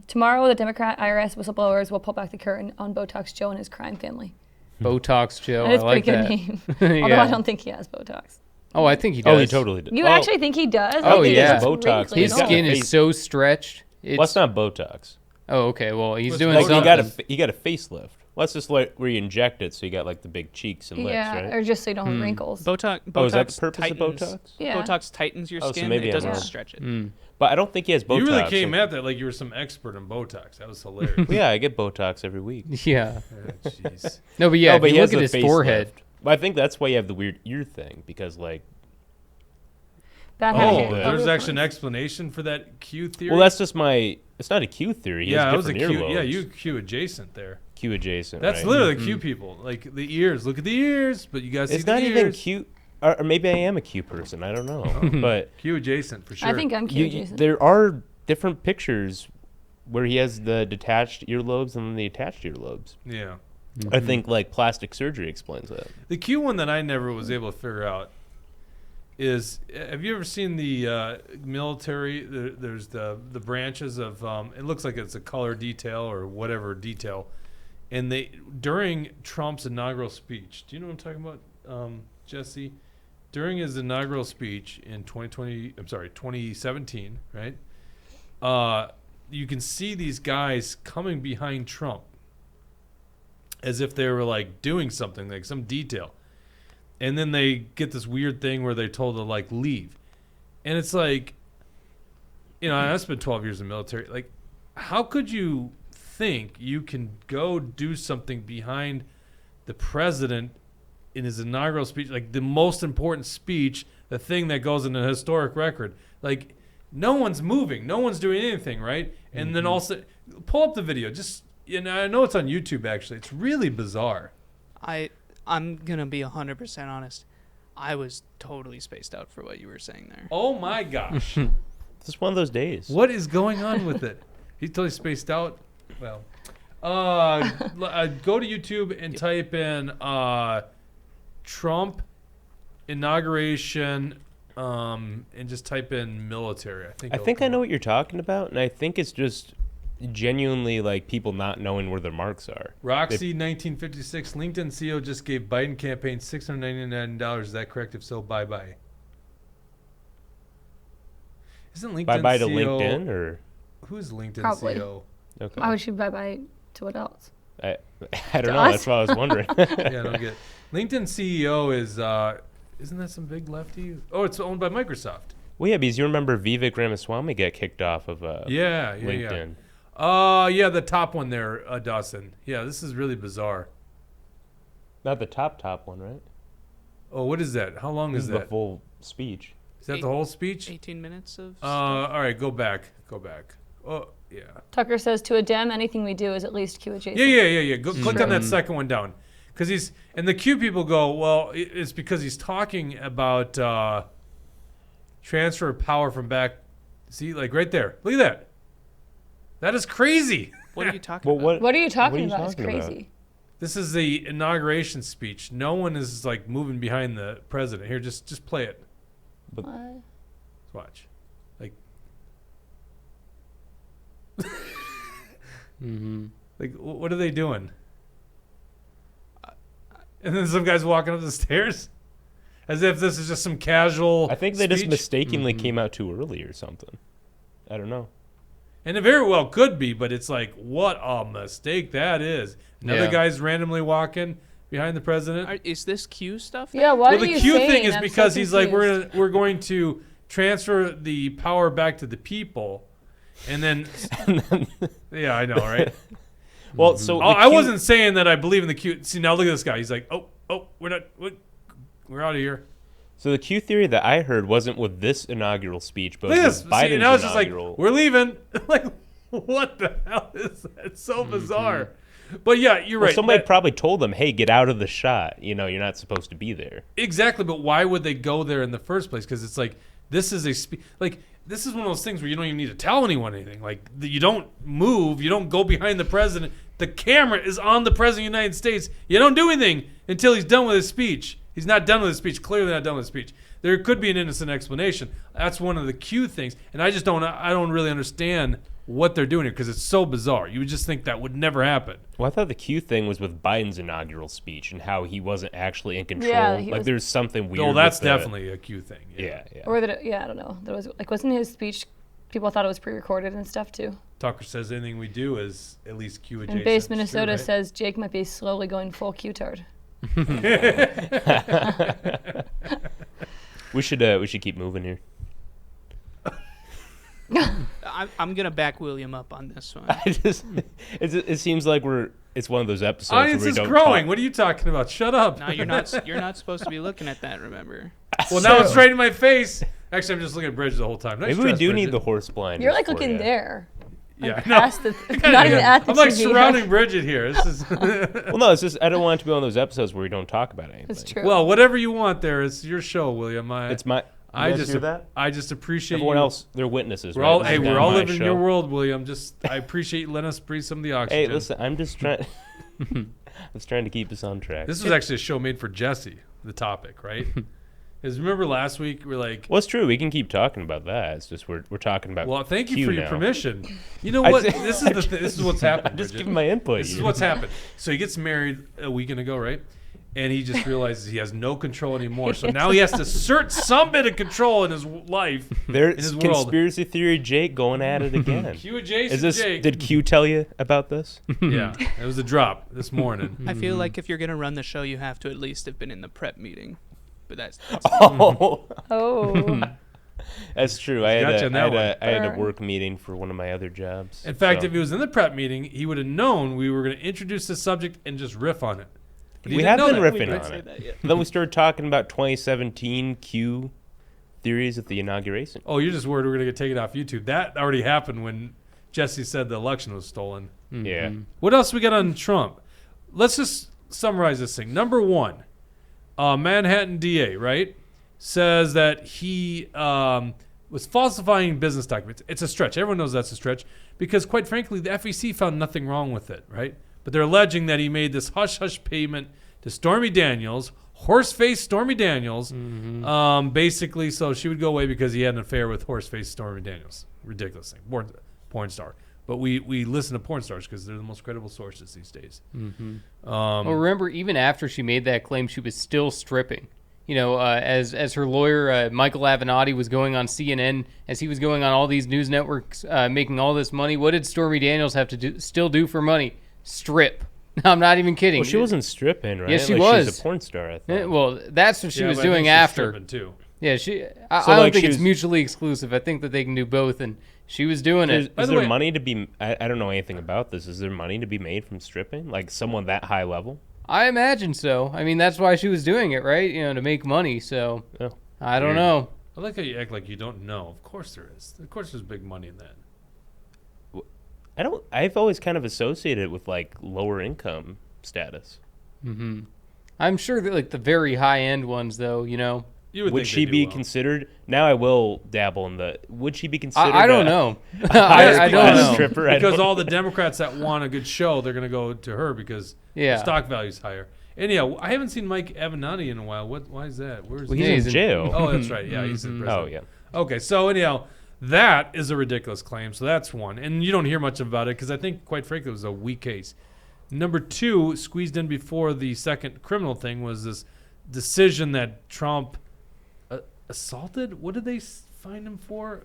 tomorrow the Democrat IRS whistleblowers will pull back the curtain on Botox Joe and his crime family. Botox Joe. That is I a like pretty that. good name. Although Yeah. I don't think he has Botox. Oh, I think he does. Oh, he totally did. You Oh, actually think he does? Oh, I think yeah. it's Botox. wrinkly His and all. skin face. is so stretched. Well, it's not Botox. Oh, okay. Well, he's What's doing Botox? something. You got a facelift. Well, that's just like where you inject it, so you got like the big cheeks and lips, Yeah, right? or just so you don't have wrinkles. Botox. Oh, is that the Botox purpose tightens, of Botox? Yeah. Botox tightens your Oh, so skin. maybe It I'm doesn't wrong. stretch it. But I don't think he has Botox. You really came like- at that like you were some expert in Botox. That was hilarious. Yeah, I get Botox every week. Yeah. Jeez. No, but yeah, No, if but you he has look at the his facelift. forehead. But I think that's why you have the weird ear thing, because like, Bad Oh, habit. there's Other actually an parts. explanation for that Q theory. well, that's just my. It's not a Q theory. He yeah, has that was a different Q. earlobes. Yeah, you Q adjacent there. Q adjacent. That's right? literally the Q people. Like the ears. Look at the ears, but you guys see It's the not ears. even Q, or maybe I am a Q person. I don't know, but Q adjacent for sure. I think I'm cute, Jason. there are different pictures where he has the detached earlobes and the attached earlobes. Yeah. I think like plastic surgery explains that. The Q one that I never was able to figure out is, have you ever seen the military? There's the branches of, it looks like it's a color detail or whatever detail. And they, during Trump's inaugural speech, do you know what I'm talking about, Jesse? During his inaugural speech in 2017, right? You can see these guys coming behind Trump as if they were like doing something, like some detail. And then they get this weird thing where they're told to like leave. And it's like, you know, I spent 12 years in the military. Like, how could you think you can go do something behind the president in his inaugural speech, like the most important speech, the thing that goes in a historic record? Like, no one's moving, no one's doing anything, right? And then also, pull up the video. Just, you know, I know it's on YouTube actually. It's really bizarre. I'm gonna be 100% honest. I was totally spaced out for what you were saying there. Oh my gosh. It's just one of those days. What is going on with it? He's totally spaced out. Well, go to YouTube and type in Trump inauguration and just type in military. I think. I think I know what you're talking about, and I think it's just genuinely like people not knowing where their marks are. Roxy 1956. LinkedIn CEO just gave Biden campaign $699. Is that correct? If so, bye bye. Isn't LinkedIn Bye bye to CEO LinkedIn, or who's LinkedIn Probably. CEO? okay. Why would you bye-bye to what else? I don't To know. us? That's what I was wondering. Yeah, I don't get. LinkedIn CEO is isn't that some big lefty? Oh, it's owned by Microsoft. Well, yeah, because you remember Vivek Ramaswamy got kicked off of Yeah. LinkedIn. Yeah, the top one there, Dawson. Yeah, this is really bizarre. Not the top one, right? Oh, what is that? How long This is is the that? full speech. Is that the whole speech? 18 minutes of. All right, go back. Oh, yeah. Tucker says, to a Dem, anything we do is at least Q adjacent. Yeah. Go click on that second one down, because and the Q people go, well, it's because he's talking about transfer of power from back. See, like right there. Look at that. That is crazy. What are you talking Well, about? What are you talking What are you about? It's talking about? crazy. This is the inauguration speech. No one is like moving behind the president. Here, just play it. What? Let's watch. Like, like what are they doing? And then some guy's walking up the stairs, as if this is just some casual. I think they just speech. mistakenly came out too early or something. I don't know. And it very well could be, but it's like, what a mistake that is. Another Yeah. guy's randomly walking behind the president. Is this Q stuff? Yeah, what Well, are the you Q saying? thing is I'm so because he's like, confused. we're going to transfer the power back to the people, and then yeah, I know, right? Well, so Oh, the I Q- wasn't saying that I believe in the Q. See, now look at this guy. He's like, we're out of here. So the Q theory that I heard wasn't with this inaugural speech, but Look at with this. See, Biden's now it's just like, inaugural. we're leaving. Like, what the hell is that? It's so bizarre. But yeah, you're Well, right. somebody That- probably told them, "Hey, get out of the shot. You know, you're not supposed to be there." Exactly, but why would they go there in the first place? Because it's like, this is this is one of those things where you don't even need to tell anyone anything. Like, you don't move, you don't go behind the president. The camera is on the president of the United States. You don't do anything until he's done with his speech. He's not done with his speech. Clearly not done with his speech. There could be an innocent explanation. That's one of the Q things, and I don't really understand what they're doing here because it's so bizarre. You would just think that would never happen. Well, I thought the Q thing was with Biden's inaugural speech and how he wasn't actually in control. Yeah, he like was- there's something weird. Oh, that's with the- definitely a Q thing. Yeah. Or that, yeah, I don't know. There was like, wasn't his speech People thought it was pre-recorded and stuff too. Tucker says anything we do is at least Q adjacent. And Base It's true, Minnesota right? says Jake might be slowly going full Q-tard. We should keep moving here. I'm gonna back William up on this one. It seems like it's one of those episodes Audience where we is don't growing. talk. What are you talking about? Shut up. No, you're not supposed to be looking at that. Remember? Well, now it's right in my face. Actually, I'm just looking at Bridget the whole time. Nice Maybe we dress, do need Bridget. the horse blind. You're like looking there. Yeah, Like no. past the, not even at the I'm like TV. surrounding Bridget here. This is Well, no, it's just I don't want it to be one of those episodes where we don't talk about anything. It's true. well, whatever you want. There, it's your show, William. It's my. I you guys just hear that? I just appreciate Everyone you. else, they're witnesses. We're right? all This is we're not all my living in your show. world, William. Just I appreciate you letting us breathe some of the oxygen. Hey, listen, I'm just trying. I was trying to keep us on track. This was actually a show made for Jesse. The topic, right? Because remember last week we're like, Well, it's true. We can keep talking about that. It's just we're talking about. well, thank you Q for your now. permission. You know I what? did- This is what's happened. I'm just Bridget. giving my input. This is here. what's happened. So he gets married a weekend ago, right? And he just realizes he has no control anymore. So now he has to assert some bit of control in his life. There's in his world. conspiracy theory Jake going at it again. Q adjacent Is this? Jake. Did Q tell you about this? Yeah, it was a drop this morning. I feel like if you're gonna run the show, you have to at least have been in the prep meeting. But that's Oh, Oh. that's true. I Gotcha on that had a Burn. work meeting for one of my other jobs. In fact, so- if he was in the prep meeting, he would have known we were going to introduce the subject and just riff on it. But he we didn't have know been that. riffing on it. Then we started talking about 2017 Q theories at the inauguration. Oh, you're just worried we're going to get taken off YouTube. That already happened when Jesse said the election was stolen. Yeah. What else we got on Trump? Let's just summarize this thing. Number one, Manhattan DA, right, says that he was falsifying business documents. It's a stretch. Everyone knows that's a stretch because, quite frankly, the FEC found nothing wrong with it, right? But they're alleging that he made this hush-hush payment to Stormy Daniels, horse-faced Stormy Daniels, basically so she would go away because he had an affair with horse-faced Stormy Daniels. Ridiculous thing. Porn star. But we listen to porn stars because they're the most credible sources these days. Well, remember, even after she made that claim, she was still stripping. You know, as her lawyer, Michael Avenatti, was going on CNN, as he was going on all these news networks, making all this money, what did Stormy Daniels have to still do for money? Strip. I'm not even kidding. Well, she wasn't stripping, right? Yes, she Like, was. She's a porn star, I Yeah, thought. well, that's what she Yeah, was but I think doing she's after. stripping, too. Yeah, I So, don't like, think she it's was- mutually exclusive. I think that they can do both, and she was doing Is, it. By is the there way- money to be? I don't know anything about this. Is there money to be made from stripping? Like someone that high level? I imagine so. I mean, that's why she was doing it, right? You know, to make money. So Oh, I don't weird. know. I like how you act like you don't know. Of course there is. Of course there's big money in that. I don't. I've always kind of associated it with like lower income status. I'm sure that like the very high end ones, though. You know, You Would think she they do be well. considered? Now I will dabble in the. Would she be considered? I don't a know. higher I don't class know. stripper? I Because don't- all the Democrats that want a good show, they're going to go to her because Yeah. the stock value's higher. Anyhow, I haven't seen Mike Avenatti in a while. Why is that? Where's Well, he? he's Yeah, in he's in- jail. Oh, that's right. Yeah, he's in prison. Oh yeah. Okay, so anyhow, that is a ridiculous claim. So that's one. And you don't hear much about it because I think, quite frankly, it was a weak case. Number two, squeezed in before the second criminal thing, was this decision that Trump assaulted. What did they find him for?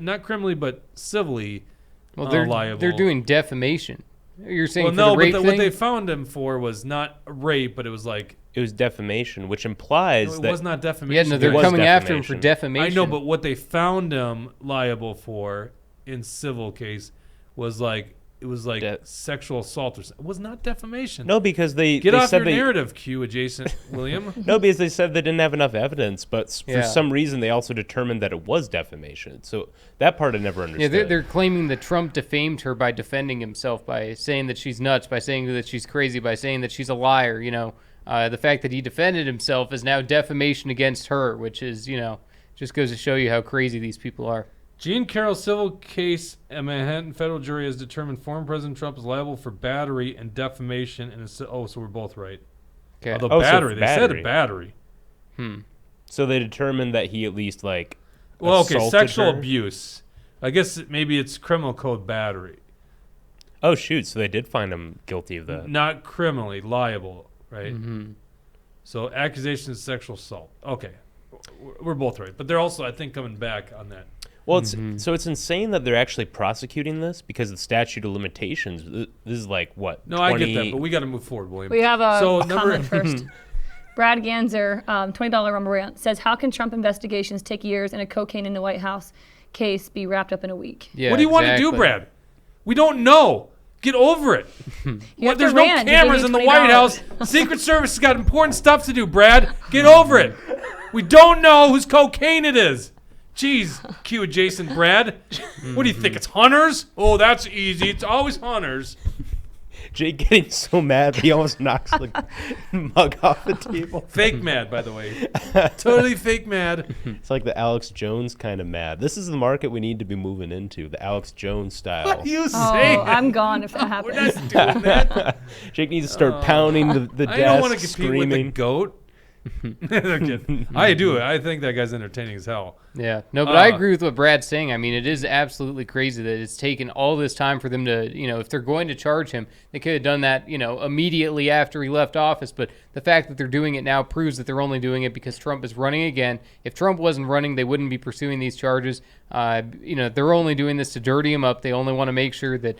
Not criminally, but civilly. Well, they're liable. doing defamation. You're saying Well, for no, the rape but thing? what they found him for was not rape, but it was like It was defamation, which implies it that was not yeah, defamation. no, they're It was coming after him for defamation. defamation. I know, but what they found him liable for in civil case was like it was like De- sexual assault or something. It was not defamation. no, because they Get they off said your they, narrative, Q adjacent, William. No, because they said they didn't have enough evidence, but Yeah. for some reason they also determined that it was defamation. So that part I never understood. Yeah, they're claiming that Trump defamed her by defending himself, by saying that she's nuts, by saying that she's crazy, by saying that she's a liar. You know, the fact that he defended himself is now defamation against her, which is, you know, just goes to show you how crazy these people are. Jean Carroll's civil case, a Manhattan federal jury has determined former President Trump is liable for battery and defamation. And so we're both right. Okay. Although Oh, so battery, they said a battery. battery. So they determined that he at least like Well, okay, assaulted sexual her? abuse. I guess maybe it's criminal code battery. Oh shoot! So they did find him guilty of that. Not criminally liable, right? Mm-hmm. So accusations of sexual assault. Okay, we're both right, but they're also, I think, coming back on that. Well, it's insane that they're actually prosecuting this because the statute of limitations. This is like what? No, I get that, but we got to move forward, William. We have a So, comment first. Brad Ganzer, $20 Rumble Rant, says, how can Trump investigations take years and a cocaine in the White House case be wrapped up in a week? Yeah, what do you want to do, Brad? We don't know. Get over it. have There's to no rant. He cameras gave in you the White House. Secret Service has got important stuff to do, Brad. Get over it. We don't know whose cocaine it is. Jeez, Q adjacent Brad. What do you think? It's Hunter's? Oh, that's easy. It's always Hunter's. Jake getting so mad he almost knocks the mug off the table. Fake mad, by the way. Totally fake mad. It's like the Alex Jones kind of mad. This is the market we need to be moving into, the Alex Jones style. What are you saying? I'm gone if that We're happens. not doing that. Jake needs to start pounding the desk, I don't want to compete screaming. with the goat. No kidding. I do. I think that guy's entertaining as hell. Yeah, no, but I agree with what Brad's saying. I mean, it is absolutely crazy that it's taken all this time for them to, if they're going to charge him, they could have done that, immediately after he left office. But the fact that they're doing it now proves that they're only doing it because Trump is running again. If Trump wasn't running, they wouldn't be pursuing these charges. They're only doing this to dirty him up. They only want to make sure that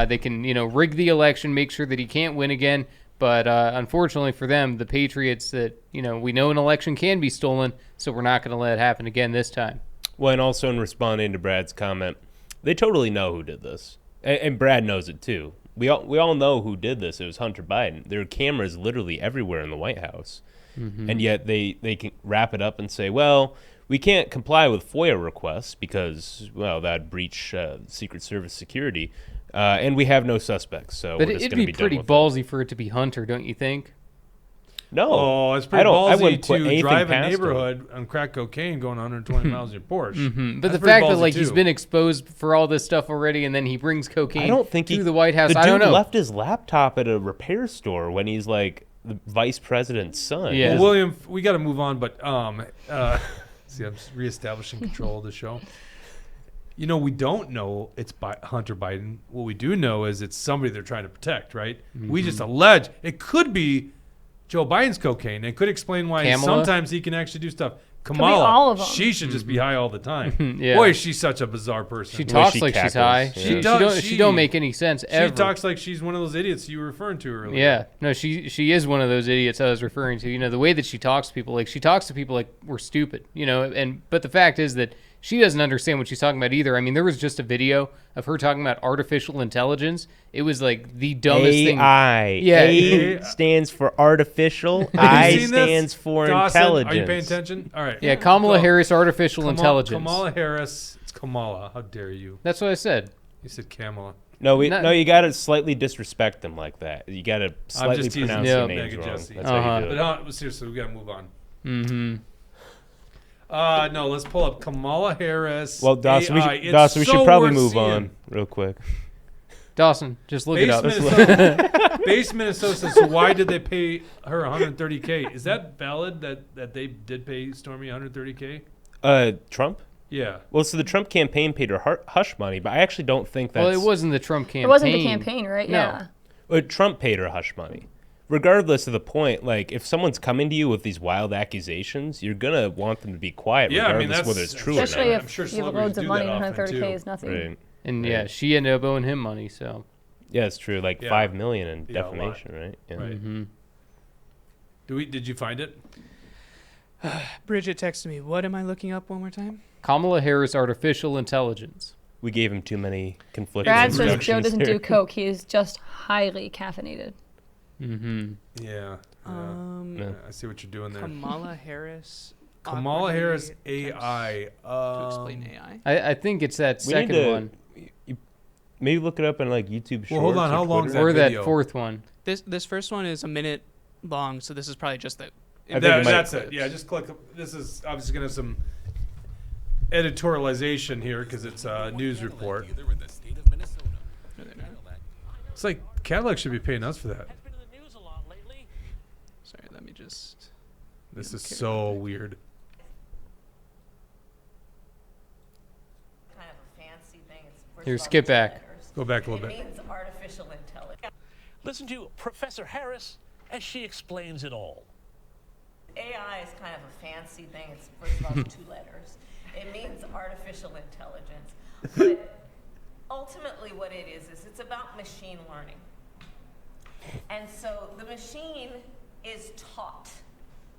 they can, rig the election, make sure that he can't win again. But unfortunately for them, the Patriots, that we know an election can be stolen, so we're not going to let it happen again this time. Well, and also in responding to Brad's comment, they totally know who did this, and Brad knows it too. We all know who did this. It was Hunter Biden. There are cameras literally everywhere in the White House, and yet they can wrap it up and say, well, we can't comply with FOIA requests because, well, that'd breach Secret Service security. And we have no suspects, so But we're just it'd going to be be pretty done with ballsy for it to be Hunter, don't you think? No. Oh, it's pretty I ballsy wouldn't put to anything drive a past him. neighborhood on crack cocaine going 120 miles in your Porsche. But That's the pretty fact that ballsy, he's too. been exposed for all this stuff already, and then he brings cocaine I don't think to the White House. The I don't dude know. left his laptop at a repair store when he's like the vice president's son. Yeah. Well, William, we got to move on, but see, I'm reestablishing control of the show. We don't know it's Hunter Biden. What we do know is it's somebody they're trying to protect, right? We just allege it could be Joe Biden's cocaine. It could explain why Kamala? sometimes he can actually do stuff. be Kamala, all of them. she should just be high all the time. Yeah. Boy, she's such a bizarre person. She way talks she like she's cackles, high. yeah. She She don't make any sense ever. She talks like she's one of those idiots you were referring to earlier. Yeah, no, she is one of those idiots I was referring to. The way that she talks to people, like she talks to people like we're stupid. But the fact is that she doesn't understand what she's talking about either. I mean, there was just a video of her talking about artificial intelligence. It was like the dumbest thing. AI. Yeah. A stands for artificial. Have you I seen this? stands for Dawson, intelligence. Are you paying attention? All right. Yeah, Kamala Go. Harris, artificial intelligence. Kamala Harris. It's Kamala. How dare you? That's what I said. You said Kamala. No, Not- no, you got to slightly disrespect them like that. You got to slightly just teasing. pronounce Yeah. their names Mega wrong. Jesse. That's how you do it. But seriously, we got to move on. Mm-hmm. No, let's pull up Kamala Harris. Well, Dawson, AI. we should so probably worth move seeing. on real quick. Dawson, just look it Base up. Minnesota, Base Minnesota says, so why did they pay her $130K? Is that valid that they did pay Stormy $130K? Trump? Yeah. Well, so the Trump campaign paid her hush money, but I actually don't think that's... Well, it wasn't the Trump campaign. It wasn't the campaign, right? No. Yeah. Trump paid her hush money. Regardless of the point, like, if someone's coming to you with these wild accusations, you're going to want them to be quiet, Yeah, I mean, regardless that's whether it's true Especially or not. I'm sure if you have celebrities loads of do money, that often, 130K too. is nothing. Right. And yeah, she ended up owing him money, so. Yeah, it's true. Like Yeah. $5 million in Yeah, a lot. defamation, right? Yeah. Right. Mm-hmm. Did you find it? Bridget texted me. What am I looking up one more time? Kamala Harris, artificial intelligence. We gave him too many conflicting Brad says Joe instructions doesn't there. do coke. He is just highly caffeinated. Mm-hmm. Yeah. Yeah. I see what you're doing there. Kamala Harris. Kamala awkwardly Harris types AI. To explain AI. I think it's that We need second to one. Maybe look it up on like YouTube Shorts. Well, hold on, or how long is Twitter. that Or video? that fourth one. This first one is a minute long, so this is probably just the. I think it might- That's it. Yeah, just click. This is obviously going to have some editorialization here because it's a news report. It's like Cadillac should be paying us for that. Sorry, let me just. This is so weird. Kind of a fancy thing. It's first Here, of all, skip it's back. letters. Go back a little It bit. means artificial intelligence. Listen to Professor Harris as she explains it all. AI is kind of a fancy thing. It's first of all 2 letters. It means artificial intelligence. But ultimately what it is it's about machine learning. And so the machine is taught.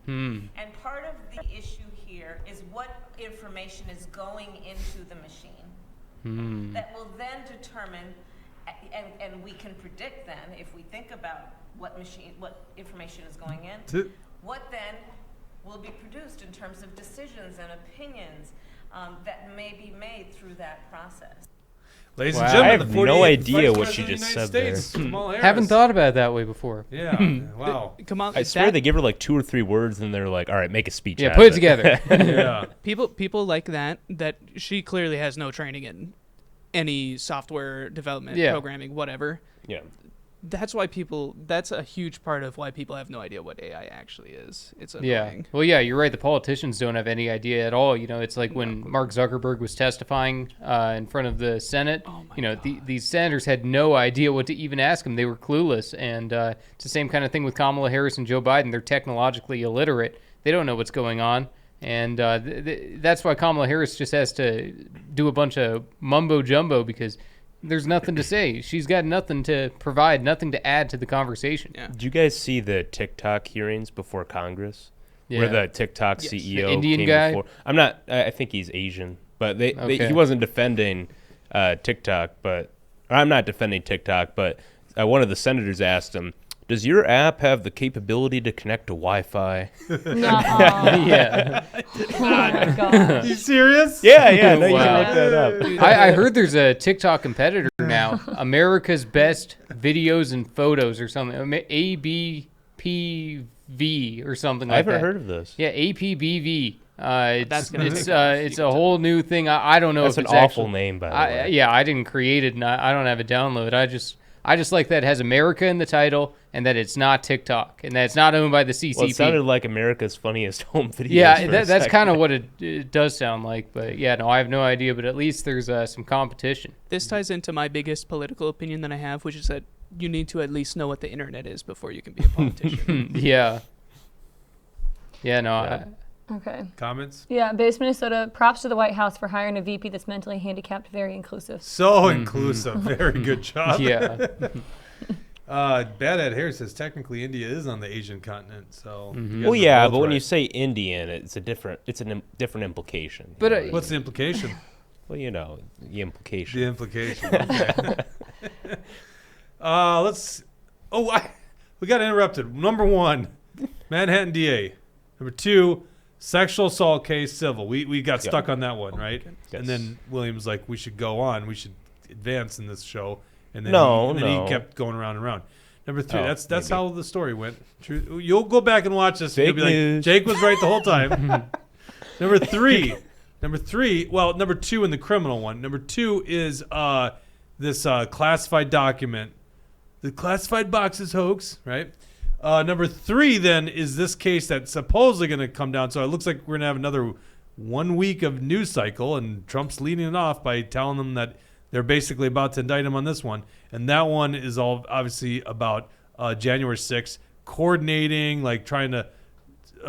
And part of the issue here is what information is going into the machine that will then determine, and we can predict then, if we think about what information is going in, what then will be produced in terms of decisions and opinions that may be made through that process. Ladies Wow. and gentlemen, I have the 48th no idea Vice what President you of the just United said there. States, Kamala Harris. Haven't thought about it that way before. Yeah. Wow. Come on, I swear they give her like 2 or 3 words, and they're like, "All right, make a speech." Yeah, out put of it together. Yeah. people like that she clearly has no training in any software development, Yeah. programming, whatever. Yeah. That's a huge part of why people have no idea what AI actually is. It's Yeah. annoying. Well, yeah, you're right. The politicians don't have any idea at all. You know, it's like when Mark Zuckerberg was testifying in front of the Senate. Oh my you know, these senators had no idea what to even ask him. They were clueless. And it's the same kind of thing with Kamala Harris and Joe Biden. They're technologically illiterate. They don't know what's going on. And that's why Kamala Harris just has to do a bunch of mumbo jumbo because there's nothing to say. She's got nothing to provide, nothing to add to the conversation. Yeah. Did you guys see the TikTok hearings before Congress? Yeah. Where the TikTok Yes. CEO The Indian came guy? before. I'm not. I think he's Asian, but Okay. he wasn't defending TikTok. But I'm not defending TikTok. But one of the senators asked him, "Does your app have the capability to connect to Wi-Fi?" Nuh-uh. Yeah. Oh my gosh. You serious? Yeah. No, you can Wow. look that up. Dude, I heard there's a TikTok competitor now, America's Best Videos and Photos or something, ABPV or something I like haven't that. heard of this. Yeah, APBV. That's gonna It's take off. it's a whole new thing. I don't know That's if an it's awful actually, name, by the way. Yeah, I didn't create it, and I don't have it download. I just like that it has America in the title, and that it's not TikTok, and that it's not owned by the CCP. Well, it sounded like America's Funniest Home Videos. Yeah, for a that's second. kind of what it does sound like. But yeah, no, I have no idea. But at least there's some competition. This ties into my biggest political opinion that I have, which is that you need to at least know what the internet is before you can be a politician. Yeah. Yeah, no, Yeah. Okay. Comments? Yeah, base Minnesota. Props to the White House for hiring a VP that's mentally handicapped. Very inclusive. So inclusive. Very good job. yeah. Bad Ed Harris says technically India is on the Asian continent. So. you guys Well, are yeah, both but when right. you say Indian, it's a different implication. But, What's the implication? well, you know, the implication. The implication. Okay. We got interrupted. Number 1, Manhattan DA. Number 2, sexual assault case, civil. We got stuck on that one, right? Yes. And then William's like, we should go on. We should advance in this show. And then, No. he kept going around and around. Number 3, Oh, that's maybe. how the story went. True. You'll go back and watch this. And Fake you'll be news. like, Jake was right the whole time. Number 3. Well, number 2 in the criminal one. Number 2 is this classified document. The classified boxes hoax, right? Number 3 then is this case that's supposedly going to come down. So it looks like we're going to have another 1 week of news cycle, and Trump's leading it off by telling them that they're basically about to indict him on this one. And that one is all obviously about January 6th, coordinating, like trying to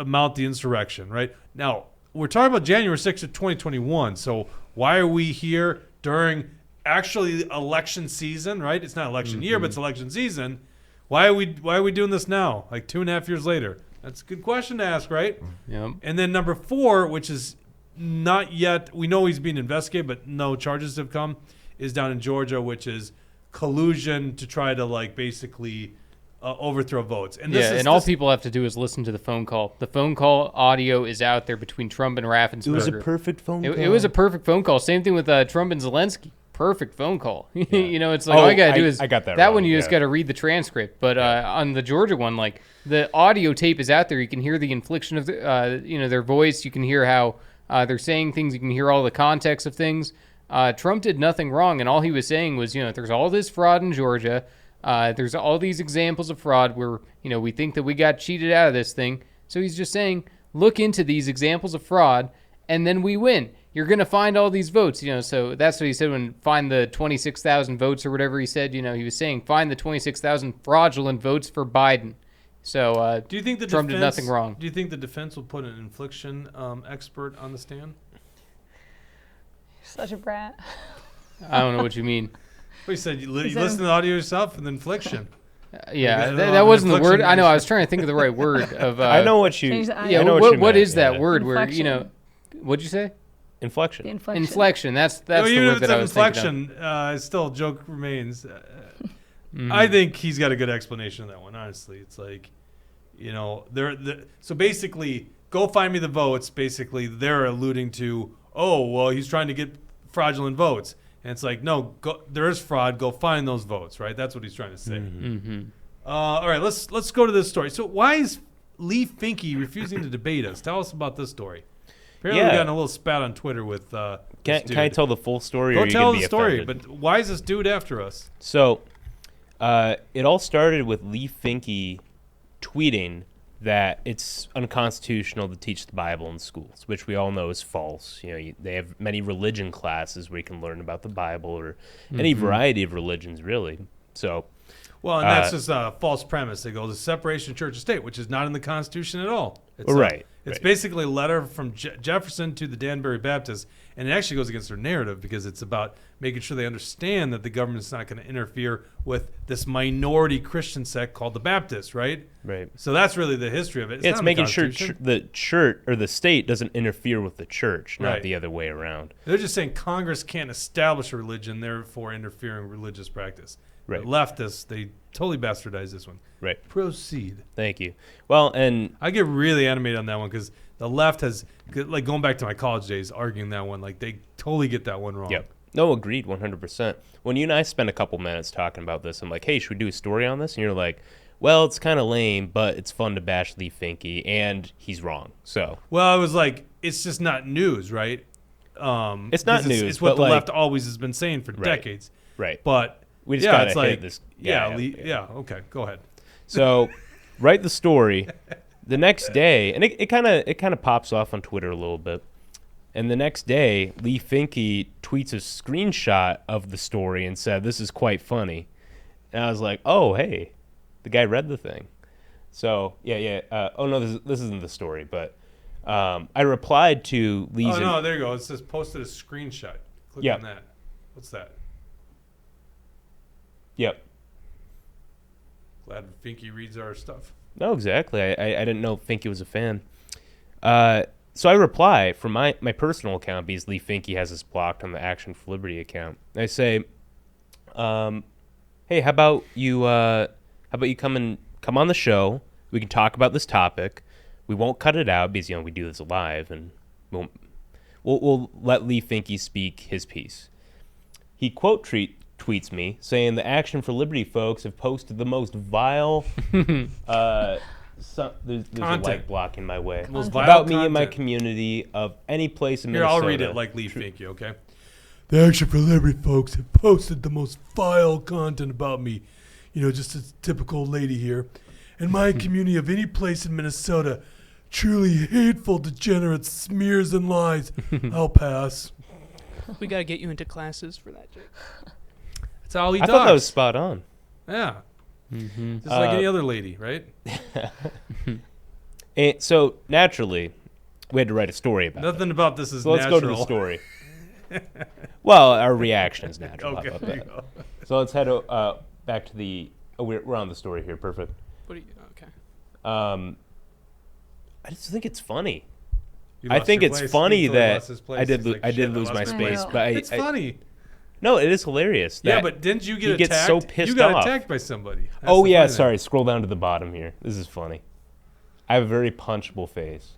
mount the insurrection, right? Now, we're talking about January 6th of 2021. So why are we here during actually election season, right? It's not election year, but it's election season. Why are we doing this now, like 2.5 years later? That's a good question to ask, right? Yep. And then number 4, which is not yet, we know he's being investigated, but no charges have come, is down in Georgia, which is collusion to try to like basically overthrow votes. And this Yeah, is, and all this- people have to do is listen to the phone call. The phone call audio is out there between Trump and Raffensperger. It was a perfect phone call. It was a perfect phone call. Same thing with Trump and Zelensky. Perfect phone call. You know, it's like all you gotta do is I got that one. wrong, You just yeah. gotta read the transcript. But on the Georgia one, like the audio tape is out there. You can hear the inflection of their voice. You can hear how they're saying things. You can hear all the context of things. Trump did nothing wrong, and all he was saying was, there's all this fraud in Georgia. There's all these examples of fraud where we think that we got cheated out of this thing. So he's just saying, look into these examples of fraud, and then we win. You're going to find all these votes, so that's what he said when find the 26,000 votes or whatever he said, he was saying find the 26,000 fraudulent votes for Biden. So do you think the Trump defense, did nothing wrong. Do you think the defense will put an infliction expert on the stand? Such a brat. I don't know what you mean. We said you listen to the audio yourself and then inflection. Yeah, Maybe that wasn't the word. inflection I know. I is- was trying to think of the right word. Of I know what you. Change the I. Yeah, I know what you what meant, is that yeah. word where you know? Inflection. What'd you say? Inflection. The inflection. Inflection. That's No, the even word if it's that I an was thinking inflection, still joke remains. of. I think he's got a good explanation of that one. Honestly, it's like, so basically, go find me the votes. Basically, they're alluding to, oh, well, he's trying to get fraudulent votes, and it's like, no, there is fraud. Go find those votes, right? That's what he's trying to say. Mm-hmm. All right, let's go to this story. So, why is Lee Finke refusing to debate us? Tell us about this story. Apparently, we Yeah. got in a little spat on Twitter with. Can I tell the full story? Go or are you tell gonna the be story, offended? but why is this dude after us? So, it all started with Lee Finke tweeting that it's unconstitutional to teach the Bible in schools, which we all know is false. They have many religion classes where you can learn about the Bible or any variety of religions, really. So, Well, and that's just a false premise. They go the separation of church and state, which is not in the Constitution at all. It's Right, It's right. basically a letter from Jefferson to the Danbury Baptists, and it actually goes against their narrative because it's about making sure they understand that the government's not going to interfere with this minority Christian sect called the Baptists, right? right. So that's really the history of it. It's not in the making sure Constitution. the church or the state doesn't interfere with the church, not Right. the other way around. They're just saying Congress can't establish a religion, therefore interfering with religious practice. Right. The leftists, they totally bastardized this one. Right. Proceed. Thank you. Well, and I get really animated on that one because the left has, like, going back to my college days, arguing that one. Like, they totally get that one wrong. yep. No, agreed 100%. When you and I spent a couple minutes talking about this, I'm like, hey, should we do a story on this? And you're like, well, it's kind of lame, but it's fun to bash Lee Finke, and he's wrong. So, Well, I was like, it's just not news, right? It's not because news, It's what but, the like- left always has been saying for decades. right. But We just yeah, gotta it's hit like this yeah, guy up, yeah. Okay, go ahead. So, write the story. The next day, and it kind of pops off on Twitter a little bit. And the next day, Lee Finke tweets a screenshot of the story and said, "This is quite funny." And I was like, "Oh, hey, the guy read the thing." So yeah. Oh no, this isn't the story, but I replied to Lee's. Oh no, there you go. It says posted a screenshot. Click Yeah. on that. What's that? Yep. Glad Finke reads our stuff. No, exactly. I didn't know Finke was a fan. So I reply from my personal account because Lee Finke has us blocked on the Action for Liberty account. I say, hey, how about you come on the show? We can talk about this topic. We won't cut it out because we do this live, and we'll let Lee Finke speak his piece. He tweets me saying the Action for Liberty folks have posted the most vile. There's a Content. light blocking my way. Most vile About me and my content. community of any place in Here, Minnesota. I'll read it like Lee Finke, okay? The Action for Liberty folks have posted the most vile content about me. Just a typical lady here. And my community of any place in Minnesota. Truly hateful, degenerate smears and lies. I'll pass. We got to get you into classes for that, Jake. That's how he I talks. thought that was spot on. Yeah. Just like any other lady, right? And so naturally, we had to write a story about it. Nothing about this is So let's natural. go to the story. Well, our reaction is natural. Okay, How about there you that? go. So let's head back to the. Oh, we're on the story here. Perfect. What do you? Okay. I just think it's funny. You I lost think your it's place. funny He totally that lost his place. I did. He's like, I did "Shit, lose my lost space, place." but It's funny. no, it is hilarious. Yeah, that but didn't you get he attacked? gets so pissed you got off. attacked by somebody. That's Oh the yeah, funny thing. sorry. Scroll down to the bottom here. This is funny. I have a very punchable face,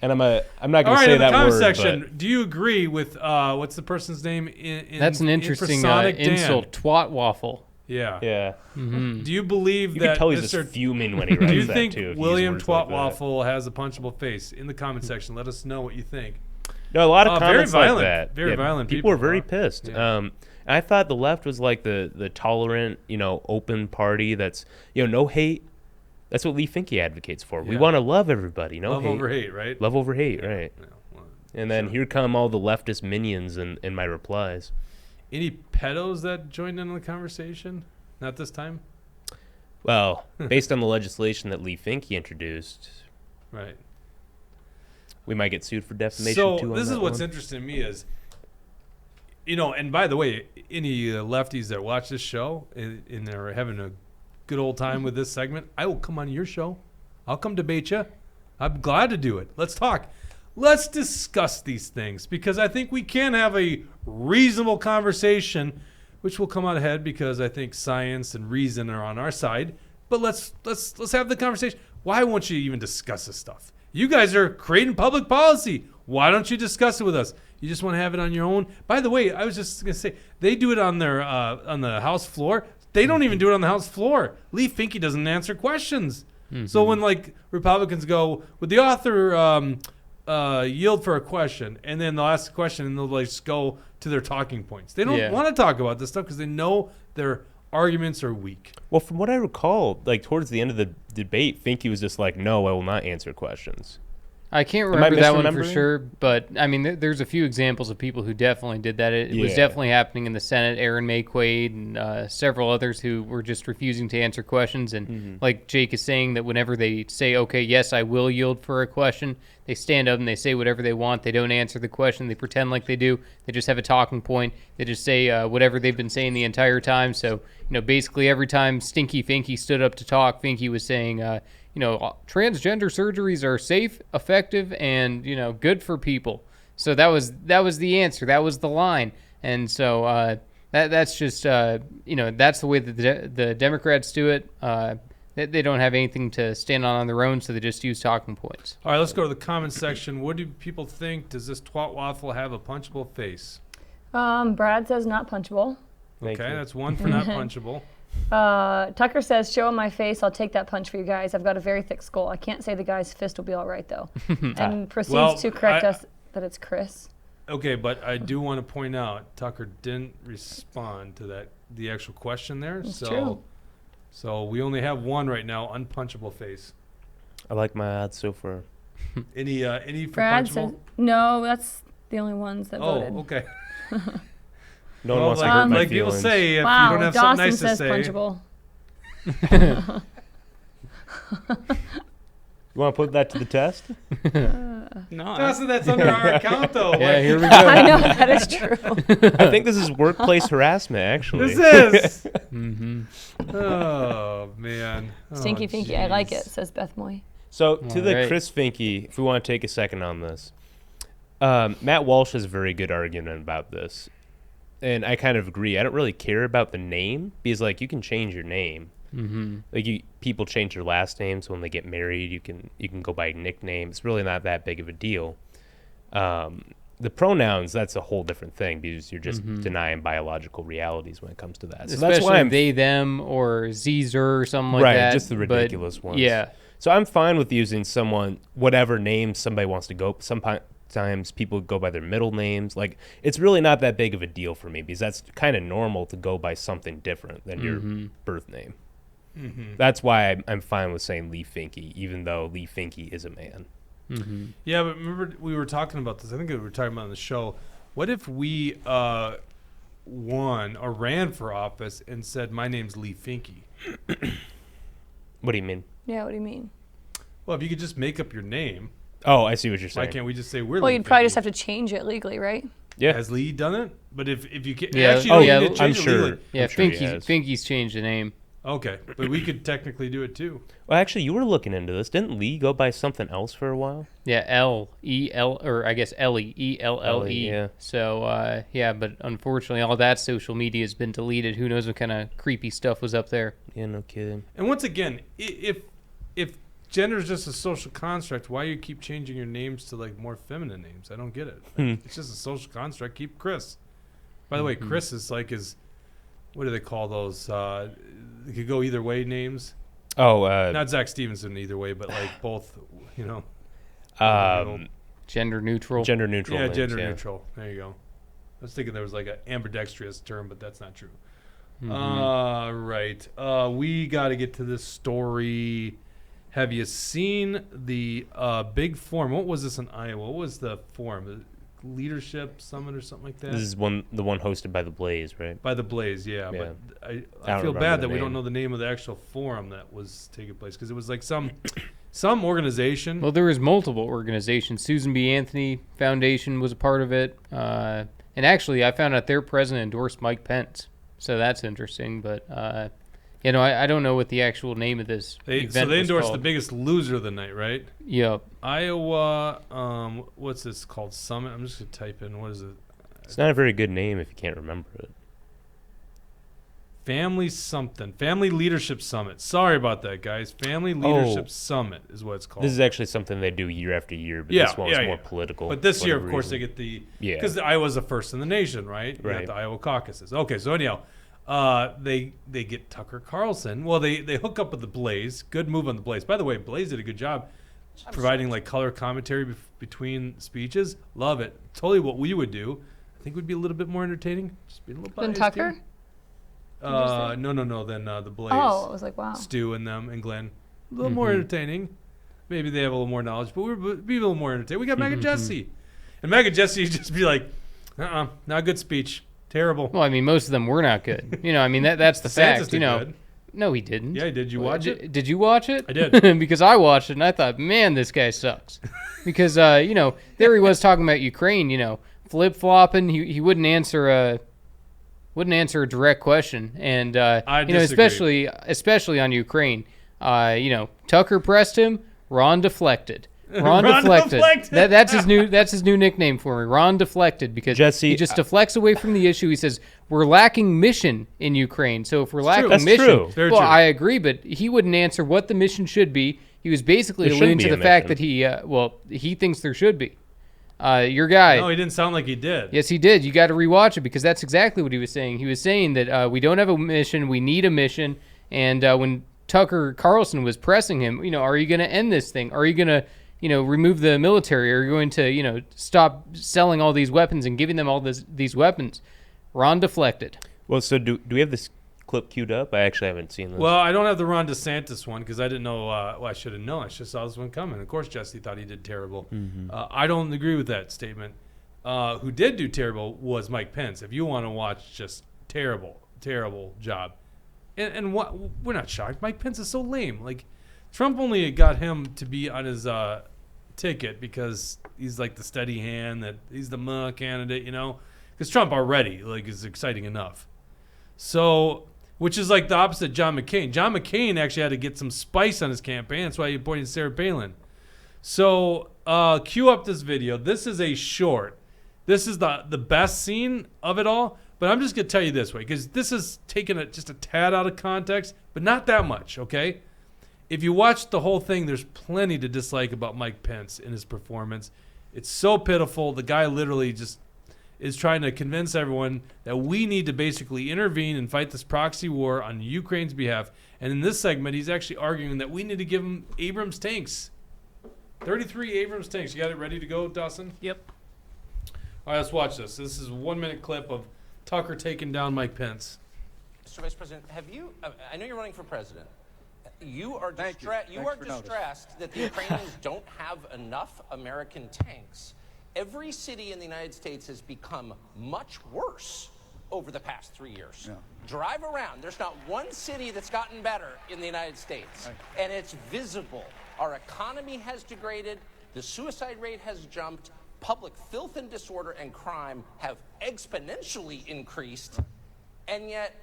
and I'm not All gonna right, say in the that comment word. section, do you agree with what's the person's name? That's an interesting Infrasonic Dan? insult. Twat waffle. Yeah. But yeah, Do you believe you that can tell he's Mr. just fuming when he writes Do you that think too. if he uses William words like that. Twatwaffle has a punchable face? In the comment section, let us know what you think. No, a lot of Very comments violent. like that. Very violent People were people, very huh? pissed. Yeah. And I thought the left was like the tolerant, open party. That's no hate. That's what Lee Finke advocates for. We Yeah. want to love everybody. No Love hate. over hate, right? Love over hate. Right. Yeah, well, And then here come all the leftist minions in my replies. any pedos that joined in on the conversation? Not this time? Well, based on the legislation that Lee Finke introduced, Right. we might get sued for defamation So too. on this is that what's one. interesting to me is And by the way, any lefties that watch this show and they're having a good old time with this segment, I will come on your show. I'll come debate you. I'm glad to do it. Let's talk. Let's discuss these things because I think we can have a reasonable conversation, which will come out ahead because I think science and reason are on our side. But let's have the conversation. Why won't you even discuss this stuff? You guys are creating public policy. Why don't you discuss it with us? You just want to have it on your own. By the way, I was just gonna say they do it on their on the House floor. They don't even do it on the House floor. Lee Finke doesn't answer questions. So when like Republicans go, would the author yield for a question, and then they'll ask a question and they'll like just go to their talking points. They don't want to talk about this stuff because they know their arguments are weak. Well, from what I recall, like towards the end of the debate, Finke was just like, "No, I will not answer questions." I can't remember that one for sure, but I mean, there's a few examples of people who definitely did that. It was definitely happening in the Senate. Aaron May Quaid and several others who were just refusing to answer questions. And like Jake is saying, that whenever they say, "Okay, yes, I will yield for a question," they stand up and they say whatever they want. They don't answer the question. They pretend like they do. They just have a talking point. They just say whatever they've been saying the entire time. So basically every time Stinky Finke stood up to talk, Finke was saying, transgender surgeries are safe, effective, and good for people. So that was the answer. That was the line. And so that's just that's the way that the Democrats do it. They don't have anything to stand on their own, so they just use talking points. All right, let's go to the comments section. What do people think? Does this twat waffle have a punchable face? Brad says not punchable. Okay, that's one for not punchable. Tucker says, show on my face, I'll take that punch for you guys. I've got a very thick skull. I can't say the guy's fist will be all right, though. And proceeds to correct us that it's Chris. Okay, but I do want to point out, Tucker didn't respond to the actual question there. That's true. So we only have one right now, unpunchable face. I like my odds so far. Any for Brad punchable? says, no, that's the only ones that voted. Oh, okay. No one wants to hurt my like feelings. People say, if wow, you don't have Dawson something nice to says say. punchable. You want to put that to the test? No, Dawson, that's under our account, though. Yeah, here we go. I know, that is true. I think this is workplace harassment, actually. This is. Oh, man. Stinky Finky, I like it, says Beth Moy. So to the right. Chris Finke, if we want to take a second on this, Matt Walsh has a very good argument about this. And I kind of agree. I don't really care about the name because, like, you can change your name. Like, people change their last names when they get married. You can go by a nickname. It's really not that big of a deal. The pronouns, that's a whole different thing because you're just denying biological realities when it comes to that. So Especially that's why I'm they, them, or Zer or something like that. right, just the ridiculous ones. Yeah. So I'm fine with using whatever name somebody wants to go. Sometimes people go by their middle names. Like, it's really not that big of a deal for me because that's kind of normal to go by something different than your birth name. That's why I'm fine with saying Lee Finke, even though Lee Finke is a man. Yeah, but remember we were talking about this. I think we were talking about on the show. What if we won or ran for office and said, my name's Lee Finke? What do you mean? Yeah, what do you mean? Well, if you could just make up your name, Oh, I see what you're saying. why can't we just say we're Well, Lee you'd probably Finke? just have to change it legally, right? Yeah. Has Lee done it? But if you can, Yeah. actually, Oh, no, you yeah, did I'm change it sure. legally. Yeah, I'm sure he has. Finke's changed the name. Okay, but we could technically do it too. Well, actually, you were looking into this. Didn't Lee go by something else for a while? Yeah, L-E-L, or I guess Ellie, E-L-L-E. Yeah. So, but unfortunately, all that social media has been deleted. Who knows what kind of creepy stuff was up there. Yeah, no kidding. And once again, if gender is just a social construct, why you keep changing your names to like more feminine names? I don't get it. It's just a social construct. Keep Chris. By the way, Chris is like what do they call those? They could go either way names. Oh, Not Zach Stevenson either way, but like both. Gender neutral. gender neutral. Yeah, names, gender neutral. There you go. I was thinking there was like an ambidextrous term, but that's not true. Right. We got to get to this story. Have you seen the big forum? What was this in Iowa? What was the forum? The Leadership Summit or something like that? This is the one hosted by the Blaze, right? By the Blaze, yeah. Yeah. But I don't feel remember bad the that we don't name. know the name of the actual forum that was taking place because it was like some organization. Well, there was multiple organizations. Susan B. Anthony Foundation was a part of it. And actually, I found out their president endorsed Mike Pence, so that's interesting. But I don't know what the actual name of this event So they was endorsed called. the biggest loser of the night, right? Yep. Iowa. What's this called? Summit. I'm just gonna type in. What is it? It's not a very good name if you can't remember it. Family something. Family Leadership Summit. Sorry about that, guys. Family Leadership Summit is what it's called. This is actually something they do year after year, but Yeah, this one was yeah, more yeah. political. But this for year, whatever of course, they reason. get the Yeah. because Iowa's the first in the nation, right? You got Right. the Iowa caucuses. Okay, so anyhow, they get Tucker Carlson. Well, they hook up with the Blaze. Good move on the Blaze. By the way, Blaze did a good job providing like color commentary between speeches. Love it. Totally what we would do. I think would be a little bit more entertaining. Just be a little Than biased Tucker? here. No. Then the Blaze. Oh, I was like, wow. Stu and them and Glenn. A little more entertaining. Maybe they have a little more knowledge, but we'd be a little more entertaining. We got Meg and Jesse. And Meg and Jesse would just be like, not a good speech. Terrible. Well, I mean, most of them were not good. That's the DeSantis fact. did good. No, he didn't. Yeah, did you watch it? Did you watch it? I did. Because I watched it and I thought, man, this guy sucks. Because there he was talking about Ukraine. Flip flopping. He wouldn't answer a direct question, and I disagree. especially on Ukraine. Tucker pressed him. Ron deflected. Ron Ron deflected. deflected. That's his new nickname for me. Ron deflected because Jesse, he just deflects away from the issue. He says we're lacking mission in Ukraine. So if we're lacking That's mission, true. Very well, true. I agree, but he wouldn't answer what the mission should be. He was basically There alluding shouldn't to be the a fact mission. that he thinks there should be. Your guy. No, he didn't sound like he did. Yes, he did. You got to rewatch it because that's exactly what he was saying. He was saying that we don't have a mission, we need a mission. And when Tucker Carlson was pressing him, are you going to end this thing? Are you going to, remove the military? Are you going to, stop selling all these weapons and giving them all these weapons? Ron deflected. Well, so do we have this clip queued up? I actually haven't seen this. Well, I don't have the Ron DeSantis one because I didn't know. I should have known. I should have saw this one coming. Of course, Jesse thought he did terrible. I don't agree with that statement. Who did do terrible was Mike Pence. If you want to watch just terrible job. And what we're not shocked. Mike Pence is so lame. Like Trump only got him to be on his ticket because he's like the steady hand, that he's the candidate, because Trump already is exciting enough. So, which is like the opposite of John McCain. John McCain actually had to get some spice on his campaign. That's why he appointed Sarah Palin. So, cue up this video. This is a short. This is the best scene of it all. But I'm just going to tell you this way, because this is taken just a tad out of context, but not that much, okay? If you watch the whole thing, there's plenty to dislike about Mike Pence in his performance. It's so pitiful. The guy literally just is trying to convince everyone that we need to basically intervene and fight this proxy war on Ukraine's behalf. And in this segment, he's actually arguing that we need to give him Abrams tanks. 33 Abrams tanks. You got it ready to go, Dawson? Yep. All right, let's watch this. This is a 1 minute clip of Tucker taking down Mike Pence. Mr. Vice President, have you? I know you're running for president. You are Thank you. you Thanks are for noticing. distressed that the Ukrainians don't have enough American tanks. Every city in the United States has become much worse over the past 3 years. Yeah. Drive around. There's not one city that's gotten better in the United States. And it's visible. Our economy has degraded. The suicide rate has jumped. Public filth and disorder and crime have exponentially increased. And yet,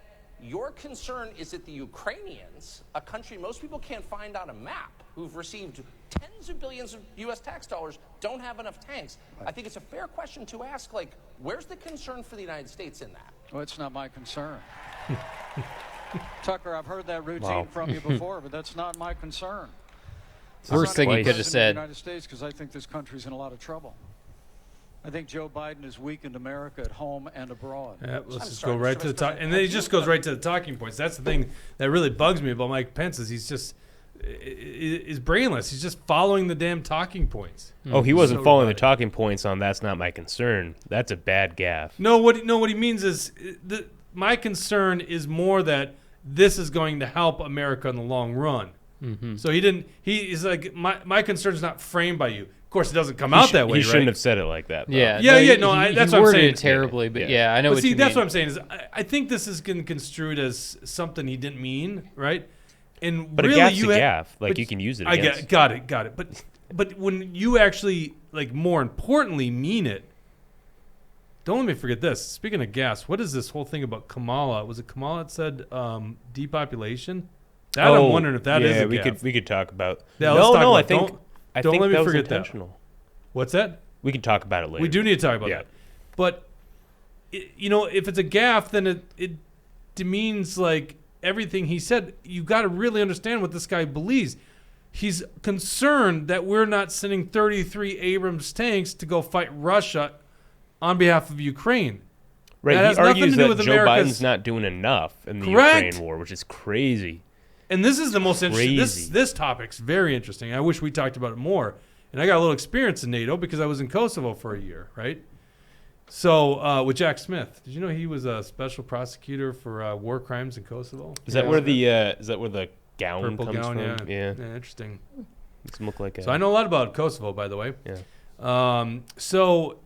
your concern is that the Ukrainians, a country most people can't find on a map, who've received tens of billions of U.S. tax dollars, don't have enough tanks. I think it's a fair question to ask, where's the concern for the United States in that? Well, it's not my concern. Tucker, I've heard that routine Wow. from you before, but that's not my concern. Worst thing he twice. could have said. The United States, because I think this country's in a lot of trouble. I think Joe Biden has weakened America at home and abroad. Yeah, let's just sorry, go right Mr. to the Vice talk, President, and then he have just you- goes right to the talking points. That's the thing that really bugs me about Mike Pence is he's brainless. He's just following the damn talking points. Oh, he wasn't So following the robotic. talking points on "That's Not My Concern." That's a bad gaffe. No, what he means is my concern is more that this is going to help America in the long run. So he's like, my concern is not framed by you. Of course, it doesn't come out that way, He shouldn't right? have said it like that. Though. Yeah, he that's what I'm worded saying. it terribly, but Yeah. I know But what see, you that's mean. what I'm saying is I think this is getting construed as something he didn't mean, right? And But really, a gaffe's you a ha- gaff. Like but you can use it. I against. got it. But when you actually more importantly mean it, don't let me forget this. Speaking of gas, what is this whole thing about Kamala? Was it Kamala that said depopulation? That I'm wondering if that is a gaffe. we could talk about. Yeah, no, let's talk I about think it. I Don't think let me that was forget that. intentional. What's that? We can talk about it later. We do need to talk about Yeah. that. But if it's a gaffe, then it demeans like everything he said. You got to really understand what this guy believes. He's concerned that we're not sending 33 Abrams tanks to go fight Russia on behalf of Ukraine. Right, That has he nothing argues to do that with Joe America's- Biden's not doing enough in the Correct. Ukraine war, which is crazy. And this is the most interesting. Crazy. This topic's very interesting. I wish we talked about it more. And I got a little experience in NATO because I was in Kosovo for a year, right? So with Jack Smith, did you know he was a special prosecutor for war crimes in Kosovo? Is that where the gown Purple comes gown? from? Yeah. Interesting. Doesn't look like So I know a lot about Kosovo, by the way. Yeah. So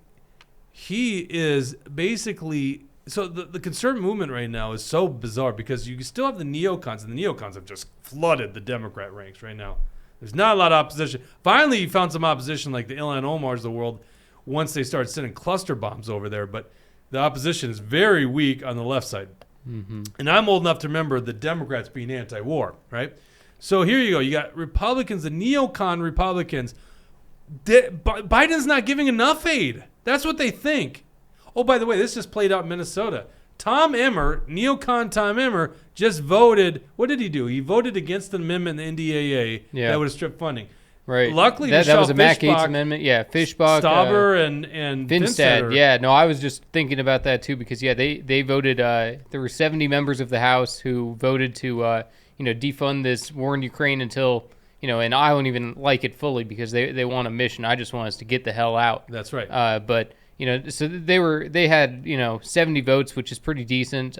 he is basically. So the conservative movement right now is so bizarre because you still have the neocons, and the neocons have just flooded the Democrat ranks right now. There's not a lot of opposition. Finally, you found some opposition like the Ilhan Omars of the world once they started sending cluster bombs over there. But the opposition is very weak on the left side. Mm-hmm. And I'm old enough to remember the Democrats being anti-war, right? So here you go. You got Republicans, the neocon Republicans. Biden's not giving enough aid. That's what they think. Oh, by the way, this just played out in Minnesota. Tom Emmer, neocon Tom Emmer, just voted. What did he do? He voted against an amendment in the NDAA that would have stripped funding. Right. Luckily, that was a Matt Gaetz amendment. Yeah, Fishbach, Stauber, and Finstad. Yeah, no, I was just thinking about that too because they voted. There were 70 members of the House who voted to defund this war in Ukraine until and I don't even like it fully because they want a mission. I just want us to get the hell out. That's right. But so they had 70 votes, which is pretty decent.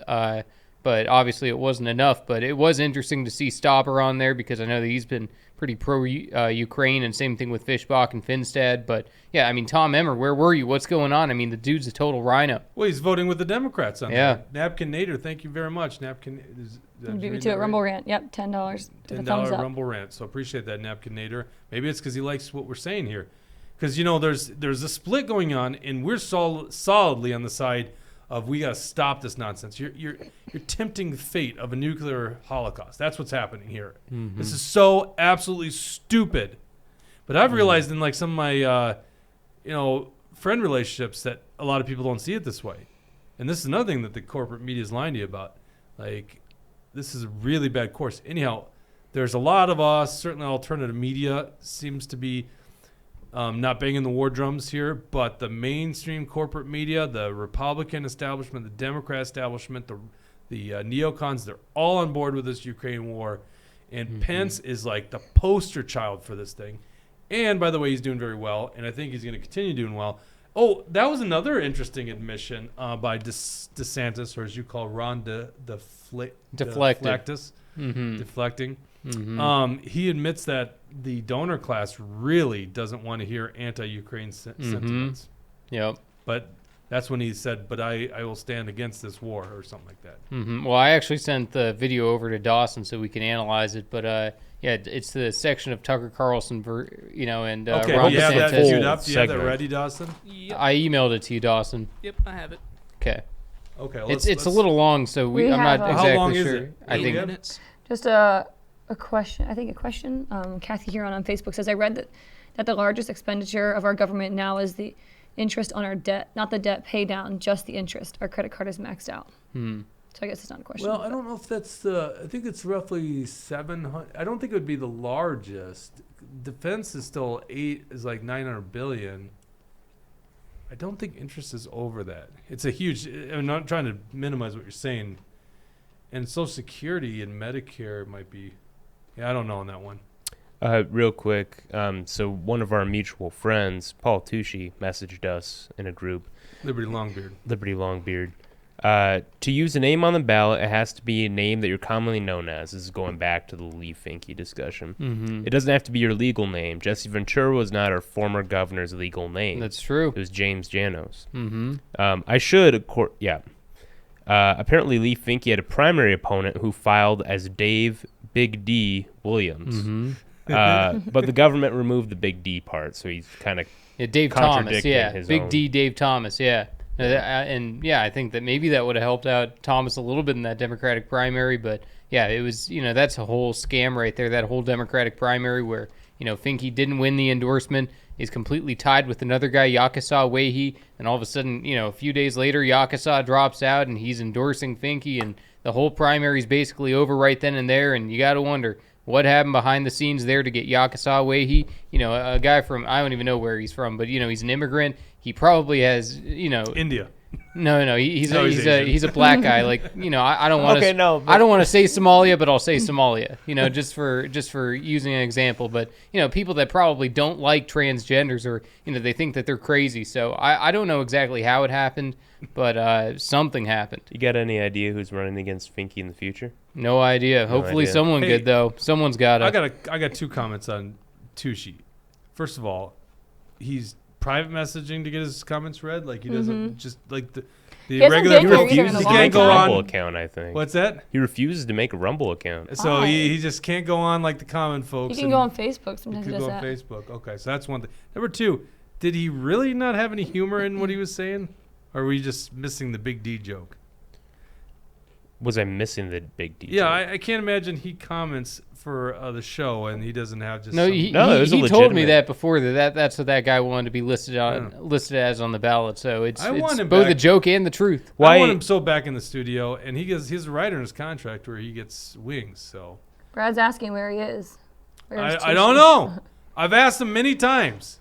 But obviously it wasn't enough. But it was interesting to see Stauber on there because I know that he's been pretty pro Ukraine, and same thing with Fishbach and Finstad. But yeah, I mean, Tom Emmer, where were you? What's going on? I mean, the dude's a total rhino. Well, he's voting with the Democrats on that. Napkin Nader, thank you very much. Napkin beat me to it. Rumble Rant. Yep, $10. $10 Rumble Rant. So appreciate that, Napkin Nader. Maybe it's because he likes what we're saying here. Because there's a split going on, and we're solidly on the side of we got to stop this nonsense. You're tempting the fate of a nuclear holocaust. That's what's happening here. Mm-hmm. This is so absolutely stupid. But I've realized in like some of my friend relationships that a lot of people don't see it this way. And this is another thing that the corporate media is lying to you about. Like, this is a really bad course. Anyhow, there's a lot of us, certainly alternative media seems to be not banging the war drums here, but the mainstream corporate media, the Republican establishment, the Democrat establishment, the neocons, they're all on board with this Ukraine war. And Pence is like the poster child for this thing. And by the way, he's doing very well, and I think he's going to continue doing well. Oh, that was another interesting admission by DeSantis, or as you call Ron Deflectus. Deflecting. Mm-hmm. He admits that the donor class really doesn't want to hear anti-Ukraine sentiments. Yep. But that's when he said, but I will stand against this war or something like that. Mm-hmm. Well, I actually sent the video over to Dawson so we can analyze it. But, it's the section of Tucker Carlson, and okay, Ron do you have that DeSantis. queued up? Do you have that ready, Dawson? Yep. I emailed it to you, Dawson. Yep, I have it. Okay. Okay. It's a little long, so I'm not exactly how long sure. Is it? I think minutes. Just a question. I think a question. Kathy Huron on Facebook says, I read that the largest expenditure of our government now is the interest on our debt, not the debt pay down, just the interest. Our credit card is maxed out. So I guess it's not a question. Well, I don't know if that's I think it's roughly 700. I don't think it would be the largest. Defense is still like 900 billion. I don't think interest is over that. It's a huge. I'm not trying to minimize what you're saying. And Social Security and Medicare might be. Yeah, I don't know on that one. Real quick. So one of our mutual friends, Paul Tucci, messaged us in a group. Liberty Longbeard. To use a name on the ballot, it has to be a name that you're commonly known as. This is going back to the Lee Finke discussion. Mm-hmm. It doesn't have to be your legal name. Jesse Ventura was not our former governor's legal name. That's true. It was James Janos. Mm-hmm. Apparently Lee Finke had a primary opponent who filed as Dave Big D Williams. Mm-hmm. But the government removed the Big D part, so he's kind of Dave Thomas, his Big own. D Dave Thomas, yeah. And yeah, I think that maybe that would have helped out Thomas a little bit in that Democratic primary. But yeah, it was, that's a whole scam right there. That whole Democratic primary where, Finke didn't win the endorsement, is completely tied with another guy, Yakasa Wehi. And all of a sudden, a few days later, Yakasa drops out and he's endorsing Finke. And the whole primary is basically over right then and there. And you got to wonder what happened behind the scenes there to get Yakasa Wehi. A guy from, I don't even know where he's from, but, he's an immigrant. He probably has, India. No, he's Asian. he's a black guy. Like, I don't want to. Okay, no, but- I don't want to say Somalia, but I'll say Somalia. just for using an example. But people that probably don't like transgenders, or they think that they're crazy. So I don't know exactly how it happened, but something happened. You got any idea who's running against Finke in the future? No idea. Hopefully idea. someone Hey, good though. Someone's got it. I got 2 comments on Tushy. First of all, he's private messaging to get his comments read. Like he doesn't just like the hasn't regular. been He there either in refuses a to long can't make go a time. Rumble on. account, I think. What's that? He refuses to make a Rumble account. So Why? he just can't go on like the common folks. You can and go on Facebook. he Sometimes he could does go on that. Facebook. Okay, so that's one thing. Number 2, did he really not have any humor in what he was saying, or were we just missing the Big D joke? Was I missing the big DJ? Yeah, I can't imagine he comments for the show and he doesn't have just. No, some- he No, it was a told me legitimate- that before that's what that guy wanted to be listed as on the ballot. So it's I want him both back. a joke and the truth. I Why- want him so back in the studio, and he's a writer in his contract where he gets wings. So Brad's asking where he is. Where's I don't know. I've asked him many times,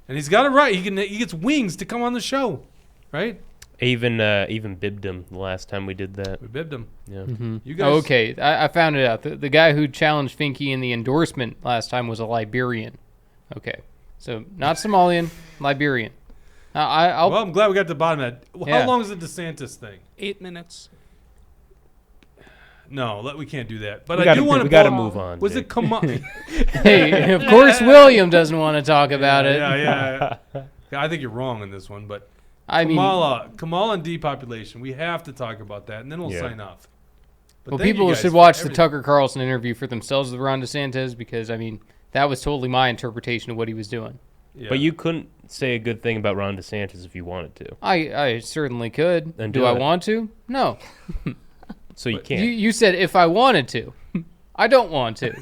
and he's got it right. He gets wings to come on the show, right? I even bibbed him the last time we did that. We bibbed him. Yeah. You guys. Oh, okay, I found it out. The guy who challenged Finke in the endorsement last time was a Liberian. Okay, so not Somalian, Liberian. I'll Well, I'm glad we got to the bottom of that. Yeah. How long is the DeSantis thing? 8 minutes. No, we can't do that. But We I gotta- do want to. we gotta move on, Was Jake. it Kamala? Hey, of course William doesn't want to talk about it. Yeah. I think you're wrong on this one, but I mean, Kamala and depopulation. We have to talk about that, and then we'll Yeah. sign off. But well, thank you people guys should for watch the everything. Tucker Carlson interview for themselves with Ron DeSantis, because I mean that was totally my interpretation of what he was doing. Yeah. But you couldn't say a good thing about Ron DeSantis if you wanted to. I certainly could. Then do do I it. want to? No. So you But can't. You said if I wanted to. I don't want to.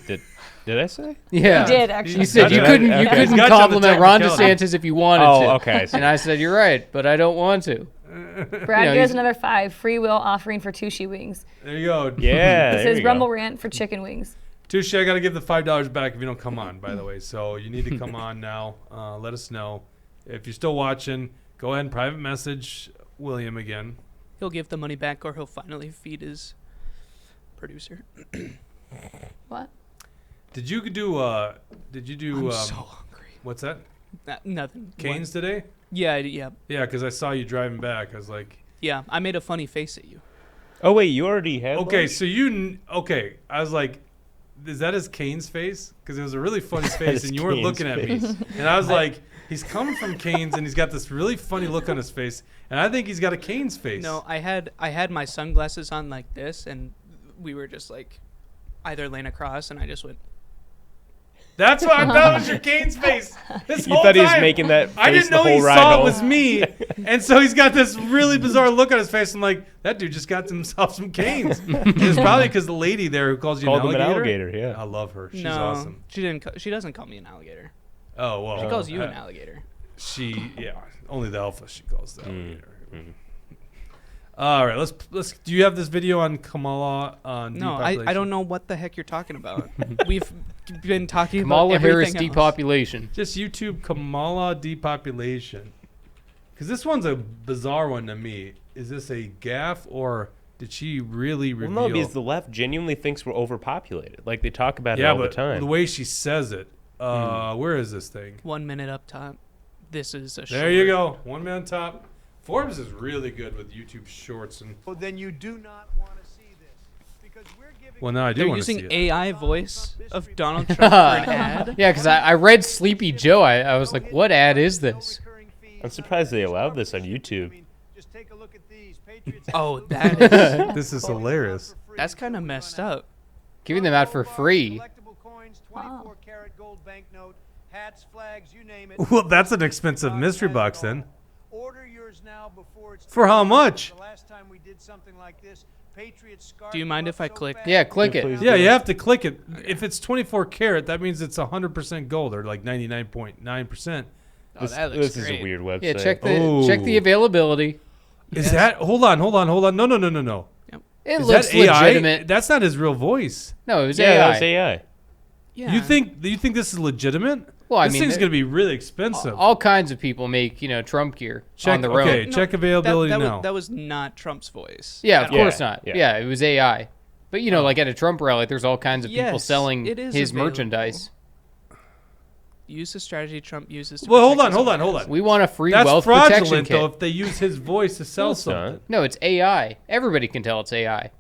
Did I say? Yeah. You did, actually. You said you Gotcha. couldn't. Okay. You couldn't He's got you on the compliment Ron technicality. DeSantis if you wanted Oh, to. okay. I see. And I said you're right, but I don't want to. Brad You know, gives he's- another 5. Free will offering for Tushy wings. There you go. Yeah. This there is you go. Rumble rant for chicken wings. Touche, I got to give the $5 back if you don't come on, by the way. So you need to come on now. Let us know. If you're still watching, go ahead and private message William again. He'll give the money back, or he'll finally feed his producer. What? Did you do? I'm so hungry. What's that? Nothing. Canes today? Yeah. Yeah, because I saw you driving back. I was like, Yeah. I made a funny face at you. Oh wait, you already had. okay, one? so okay. I was like, is that his Canes face? Because it was a really funny face, is and you weren't Cane's looking at me. face. And I was like, he's coming from Canes, and he's got this really funny look on his face, and I think he's got a Canes face. No, I had my sunglasses on like this, and we were just like either lane across, and I just went. That's what I thought was your Canes face. This You whole thought he was time. making that I face didn't the know whole he ride saw home. it was me, and so he's got this really bizarre look on his face. I'm like, that dude just got himself some Canes. It's probably because the lady there who calls you Called an him alligator. an alligator. Yeah. I love her. She's no, awesome. she didn't. She doesn't call me an alligator. Oh well. She calls you an alligator. Only the alpha she calls the Mm, alligator. mm. All right, let's. Do you have this video on Kamala on No, depopulation? I don't know what the heck you're talking about. We've been talking Kamala about Harris everything else. depopulation. Just YouTube Kamala depopulation, because this one's a bizarre one to me. Is this a gaffe or did she really Well, reveal? no, because the left genuinely thinks we're overpopulated. Like they talk about it yeah, all but the time. the way she says it. Where is this thing? 1 minute up top. This is a. There you go. 1 minute top. Forbes is really good with YouTube Shorts and. Well, then you do not want to see this because we're giving. Well, now I do They're want to see using it. AI voice of Donald Trump for an ad. Yeah, because I read Sleepy Joe. I was like, what ad is this? I'm surprised they allowed this on YouTube. Just take a look at these. Patriots Oh, that is. This is hilarious. That's kind of messed up. Giving them out for free. Collectible coins, Wow. 24-karat gold banknote, hats, flags, you name it. Well, that's an expensive mystery box then. Order your hours now before it's For how much? The last time we did something like this, Patriots Do you mind if I click? Yeah, click it. please. Yeah, you have to click it. If it's 24 karat, that means it's 100% gold or like 99.9%. Oh, that looks This is great. a weird website. Yeah, check the availability. Is that? Hold on. No. It Is looks that AI? legitimate. That's not his real voice. No, it was Yeah, AI. that was AI. Yeah. You think this is legitimate? Well, I this mean, thing's gonna be really expensive. all kinds of people make Trump gear check on their own. okay, check availability that, now. that was not Trump's voice. Yeah, of at all. course not. yeah. Yeah, it was AI. But like at a Trump rally, there's all kinds of people Yes, selling it is his available. merchandise. Use the strategy Trump uses. To Well, hold protect on, his hold audience. on. We want a free That's wealth protection fraudulent kit. though if they use his voice to sell it's not. something. No, it's AI. Everybody can tell it's AI.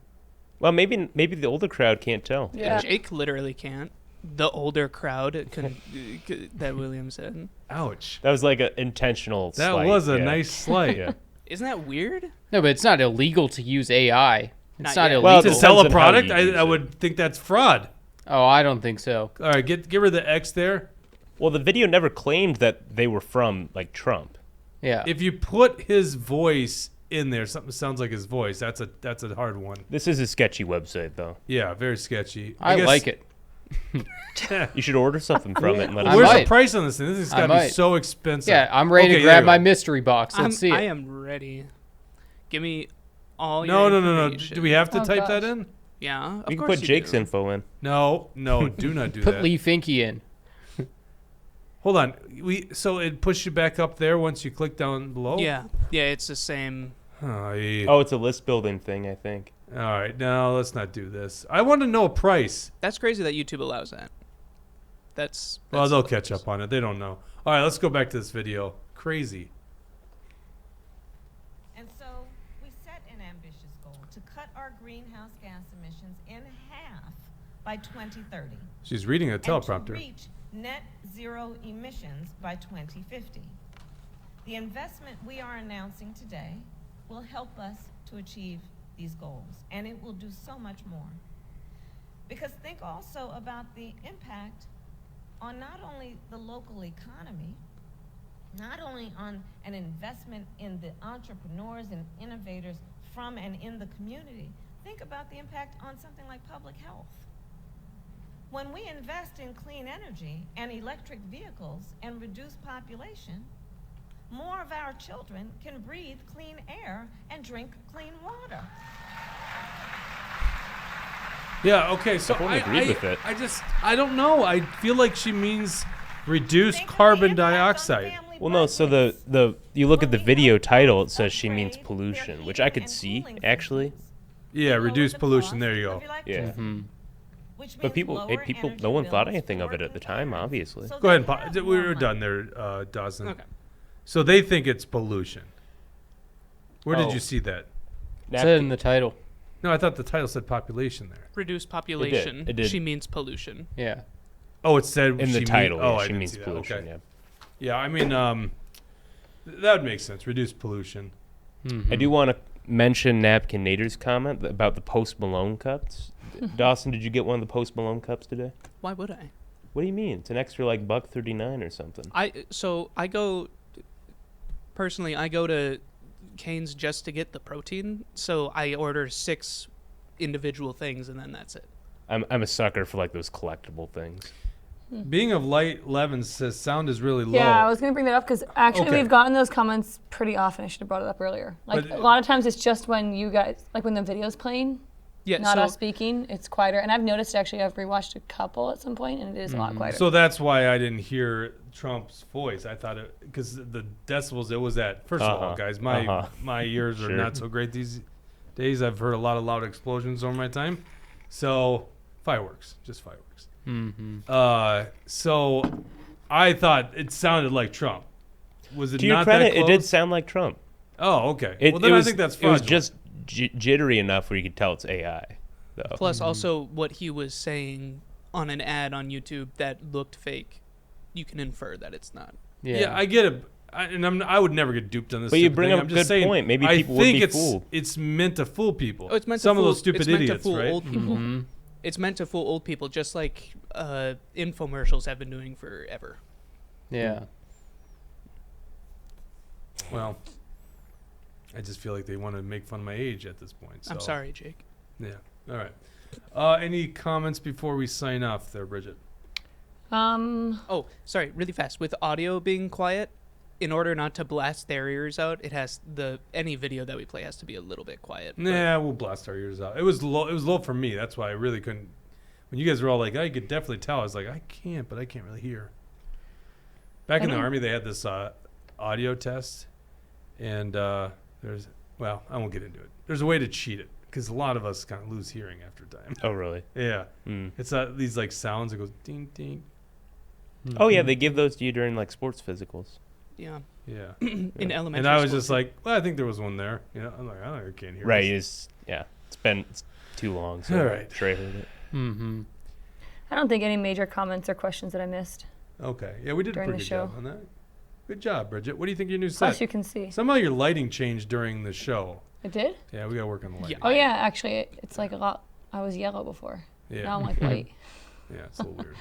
Well, maybe the older crowd can't tell. Yeah. Jake literally can't. The older crowd that William said. Ouch. That was like an intentional. That slight, was a yeah. nice slight. Yeah. Isn't that weird? No, but it's not illegal to use AI. It's Not not yet. illegal. Well, To Depends sell a on how product, you use I it. would think that's fraud. Oh, I don't think so. All right, get rid of the X there. Well, the video never claimed that they were from like Trump. Yeah. If you put his voice in there, something sounds like his voice. That's a hard one. This is a sketchy website, though. Yeah, very sketchy. I guess- like it. You should order something from it and let us I Where's know. the price on this thing? This has I got to be might. so expensive. Yeah, I'm ready Okay, to there grab you my go. mystery box. Let's see I it. am ready. Give me all No. your Do information. we have to Oh, type that gosh. in? Yeah, of You can course put Jake's do. info in. No, do not do Put that. Lee Finke in. Hold on. So it pushed you back up there once you click down below? Yeah, it's the same. Oh, yeah. Oh, it's a list building thing, I think. All right. No, let's not do this. I want to know a price. That's crazy that YouTube allows that. That's Well, they'll hilarious. catch up on it. They don't know. All right, let's go back to this video. Crazy. And so we set an ambitious goal to cut our greenhouse gas emissions in half by 2030. She's reading a And to teleprompter. reach net zero emissions by 2050. The investment we are announcing today will help us to achieve these goals, and it will do so much more. Because think also about the impact on not only the local economy, not only on an investment in the entrepreneurs and innovators from and in the community, think about the impact on something like public health. When we invest in clean energy and electric vehicles and reduce population, more of our children can breathe clean air and drink clean water. Yeah, okay, so I agree with it. I don't know. I feel like she means reduce Think of the carbon impact on dioxide. family Well, no. So the you look at the video title, it says she means pollution, which I could see actually. Yeah, reduce pollution. There you go. Yeah. Hmm. But people, no one thought anything of it at the time, obviously. Go ahead and we were done there, Dawson. Okay. So they think it's pollution. Where did Oh. you see that? It said in the title. No, I thought the title said population there. Reduce population. It did. She means pollution. Yeah. Oh, it said In the she title, oh, yeah, I she didn't means see that. pollution. Okay. Yeah. Yeah, I mean, that would make sense. Reduce pollution. I do want to mention Napkin Nader's comment about the Post Malone cups. Dawson, did you get one of the Post Malone cups today? Why would I? What do you mean? It's an extra like $1.39 or something. I go to Cane's just to get the protein. So I order 6 individual things and then that's it. I'm a sucker for like those collectible things. Being of light, Levin says sound is really low. Yeah, I was going to bring that up because actually Okay. we've gotten those comments pretty often. I should have brought it up earlier. Like But- a lot of times it's just when you guys, like when the video's playing, Yeah, not so us speaking, it's quieter. And I've noticed actually I've rewatched a couple at some point and it is a lot quieter. So that's why I didn't hear Trump's voice. I thought it because the decibels it was at. First of all, guys, my ears are Sure. not so great these days. I've heard a lot of loud explosions over my time. So fireworks, just fireworks. So I thought it sounded like Trump. Was it To your not credit, that it close? did sound like Trump. Oh, okay. It, well, then it was, I think that's it was fraudulent. just jittery enough where you could tell it's AI. Though. plus also what he was saying on an ad on YouTube that looked fake. You can infer that it's not. Yeah, I get it. I would never get duped on this. But you stupid bring thing. up I'm a just good saying, point. Maybe I people would think be it's, fooled. It's meant to fool people. Oh, it's meant Some to of fool, those stupid it's meant idiots, to fool right? old people. It's meant to fool old people, just like infomercials have been doing forever. Yeah. Well, I just feel like they want to make fun of my age at this point. So. I'm sorry, Jake. Yeah. All right. Any comments before we sign off there, Bridget? Oh, sorry, really fast. With audio being quiet, in order not to blast their ears out, any video that we play has to be a little bit quiet. Nah, we'll blast our ears out. It was low for me. That's why I really couldn't. When you guys were all like, I could definitely tell. I was like, I can't, but I can't really hear. Back in the Army, they had this audio test, and I won't get into it. There's a way to cheat it because a lot of us kind of lose hearing after time. Oh, really? Yeah. It's these like sounds that goes ding ding. Oh yeah, they give those to you during like sports physicals. Yeah. Yeah. In elementary. And I was school, just like, well, I think there was one there. You know, I'm like, I can't hear. Right. This. It's too long. So All right. I'm sure I heard it. Mm-hmm. I don't think any major comments or questions that I missed. Okay. Yeah, we did a During pretty the good job show. on that. Good job, Bridget. What do you think of your new Plus, set? you can see. Somehow your lighting changed during the show. It did? Yeah, we got to work on the lighting. Oh, yeah. Actually, it's like a lot. I was yellow before. Yeah. Now I'm like white. Yeah, it's a little weird.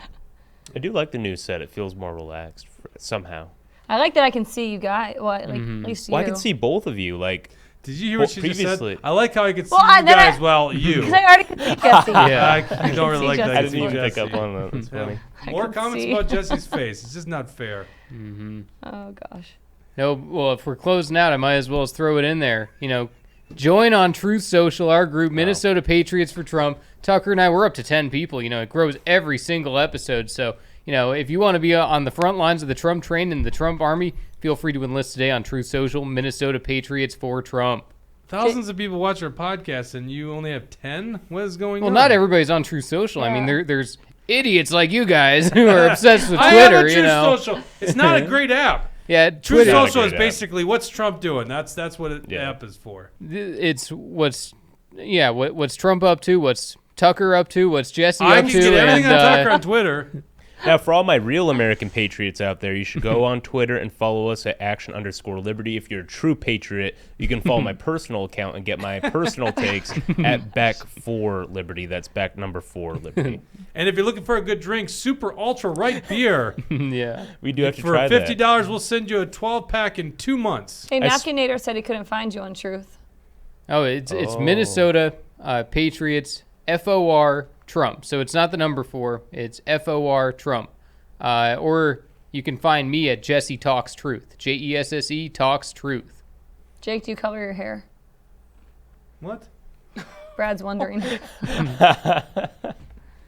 I do like the new set. It feels more relaxed somehow. I like that I can see you guys. Well, like, at least you. Well, I can see both of you. Like, did you hear what she just previously. said? I like how I could see Well, you guys. Well, you. Because I already could see Jesse. I don't really see like that. Jesse. I didn't even Jesse. pick up on that. That's funny. More could comments see. about Jesse's face. It's just not fair. Mm-hmm. Oh, gosh. No, well, if we're closing out, I might as well throw it in there. You know, join on Truth Social, our group, Minnesota Patriots for Trump. Tucker and I, we're up to 10 people. You know, it grows every single episode. So, you know, if you want to be on the front lines of the Trump train and the Trump army, feel free to enlist today on Truth Social, Minnesota Patriots for Trump. Thousands of people watch our podcast, and you only have 10? What is going on? Well, not everybody's on Truth Social. I mean, Yeah. there's idiots like you guys who are obsessed with I Twitter, have a Truth you know. Social. It's not a great app. Yeah, Truth Twitter. Not a Social is great app. basically what's Trump doing. That's what the app is for. It's what's Trump up to, what's Tucker up to, what's Jesse I up can to, get everything and on Tucker on Twitter. Now, for all my real American patriots out there, you should go on Twitter and follow us at @action_liberty. If you're a true patriot, you can follow my personal account and get my personal takes at Beck4Liberty. That's Beck number 4 Liberty. And if you're looking for a good drink, Super Ultra Right Beer. yeah. We do have to For try $50, that. we'll send you a 12-pack in 2 months. Hey, I s- Napkinator said he couldn't find you on Truth. Oh, it's Minnesota Patriots FOR Trump. So it's not the number 4. It's FOR Trump. Or you can find me at Jesse Talks Truth. JESSE Talks Truth. Jake, do you color your hair? What? Brad's wondering.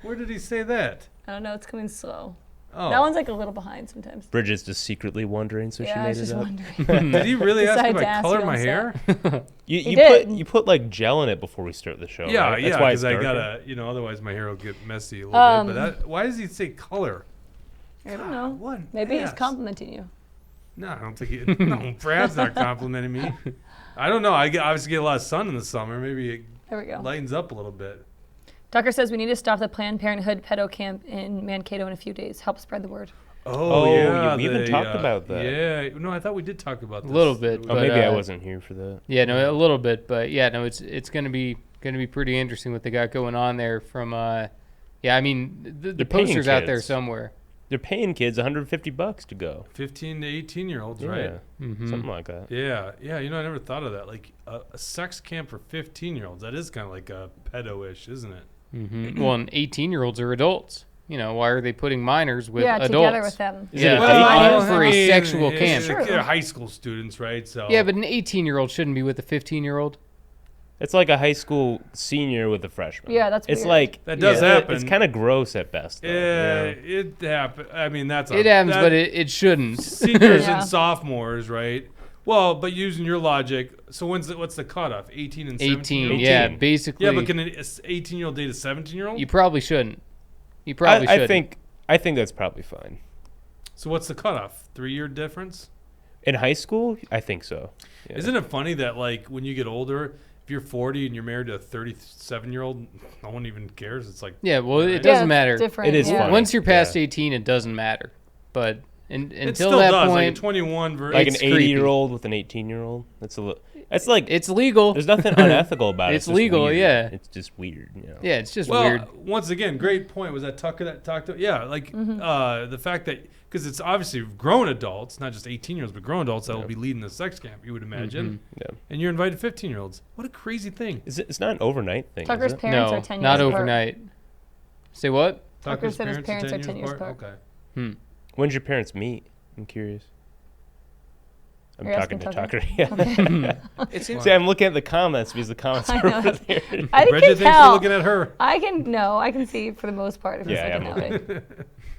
Where did he say that? I don't know. It's coming slow. Oh. That one's like a little behind sometimes. Bridget's just secretly wondering, so she Yeah, I made was it just up. wondering. Did he really ask me Decided if to I ask color you my on hair? You did. put like gel in it before we start the show. Yeah, right? yeah, That's why it's because I darker. gotta, otherwise my hair will get messy a little bit. But why does he say color? I don't know. What? Maybe he's ass. complimenting you. No, I don't think he. No, Brad's not complimenting me. I don't know. Obviously get a lot of sun in the summer. Maybe it There we go. lightens up a little bit. Tucker says we need to stop the Planned Parenthood pedo camp in Mankato in a few days. Help spread the word. Oh, yeah, we even talked about that. Yeah, no, I thought we did talk about A this. little bit. Oh, But, maybe I wasn't here for that. Yeah, no, a little bit, but yeah, no, it's gonna be pretty interesting what they got going on there. From I mean, the They're paying posters out there kids. somewhere. They're paying kids $150 to go. 15 to 18-year-olds, Yeah, right? something like that. Yeah. I never thought of that. Like a sex camp for 15-year-olds. That is kind of like a pedo-ish, isn't it? Mm-hmm. Well, and 18-year-olds are adults. You know, why are they putting minors with yeah, adults? together with them. Is it a Yeah, date camp? for a sexual camp. True. They're high school students, right? So Yeah, but an 18-year-old shouldn't be with a 15-year-old. It's like a high school senior with a freshman. Yeah, that's It's weird. like That does yeah, happen. It's kind of gross at best. Though, yeah, you know? it happens. I mean, that's It happens, but it shouldn't. seniors Yeah. and sophomores, right? Well, but using your logic, so what's the cutoff? 18 and 17? 18, yeah, 18. basically. Yeah, but can an 18-year-old date a 17-year-old? You probably shouldn't. You probably shouldn't. I think that's probably fine. So what's the cutoff? 3-year difference? In high school, I think so. Yeah. Isn't it funny that like when you get older, if you're 40 and you're married to a 37-year-old, no one even cares. It's like Yeah, well, it Yeah, doesn't it's matter. Different. It is yeah. funny. Once you're past Yeah. 18, it doesn't matter. But it until still that does. Like a point, 21 versus Like an It's creepy. 80-year-old with an 18-year-old. That's a little. It's like It's legal. there's nothing unethical about it. It's just legal, weird. yeah. It's just weird. You know? Yeah, it's just Well, weird. once again, great point. Was that Tucker that talked to? Yeah, like the fact that because it's obviously grown adults, not just 18-year-olds, but grown adults that will be leading the sex camp. You would imagine, Yeah. and you're invited 15-year-olds. What a crazy thing! It's not an overnight thing. Tucker's is it? parents No, are 10 years not apart. overnight. Say what? Tucker said his parents are 10 years apart. Okay. When'd your parents meet? I'm curious. I'm You're talking asking to Tucker. Tucker? Yeah. It seems See, I'm looking at the comments because the comments I are know. over there. I Bridget, can thanks for tell. looking at her. I can see for the most part if you're Yeah, looking I'm that way.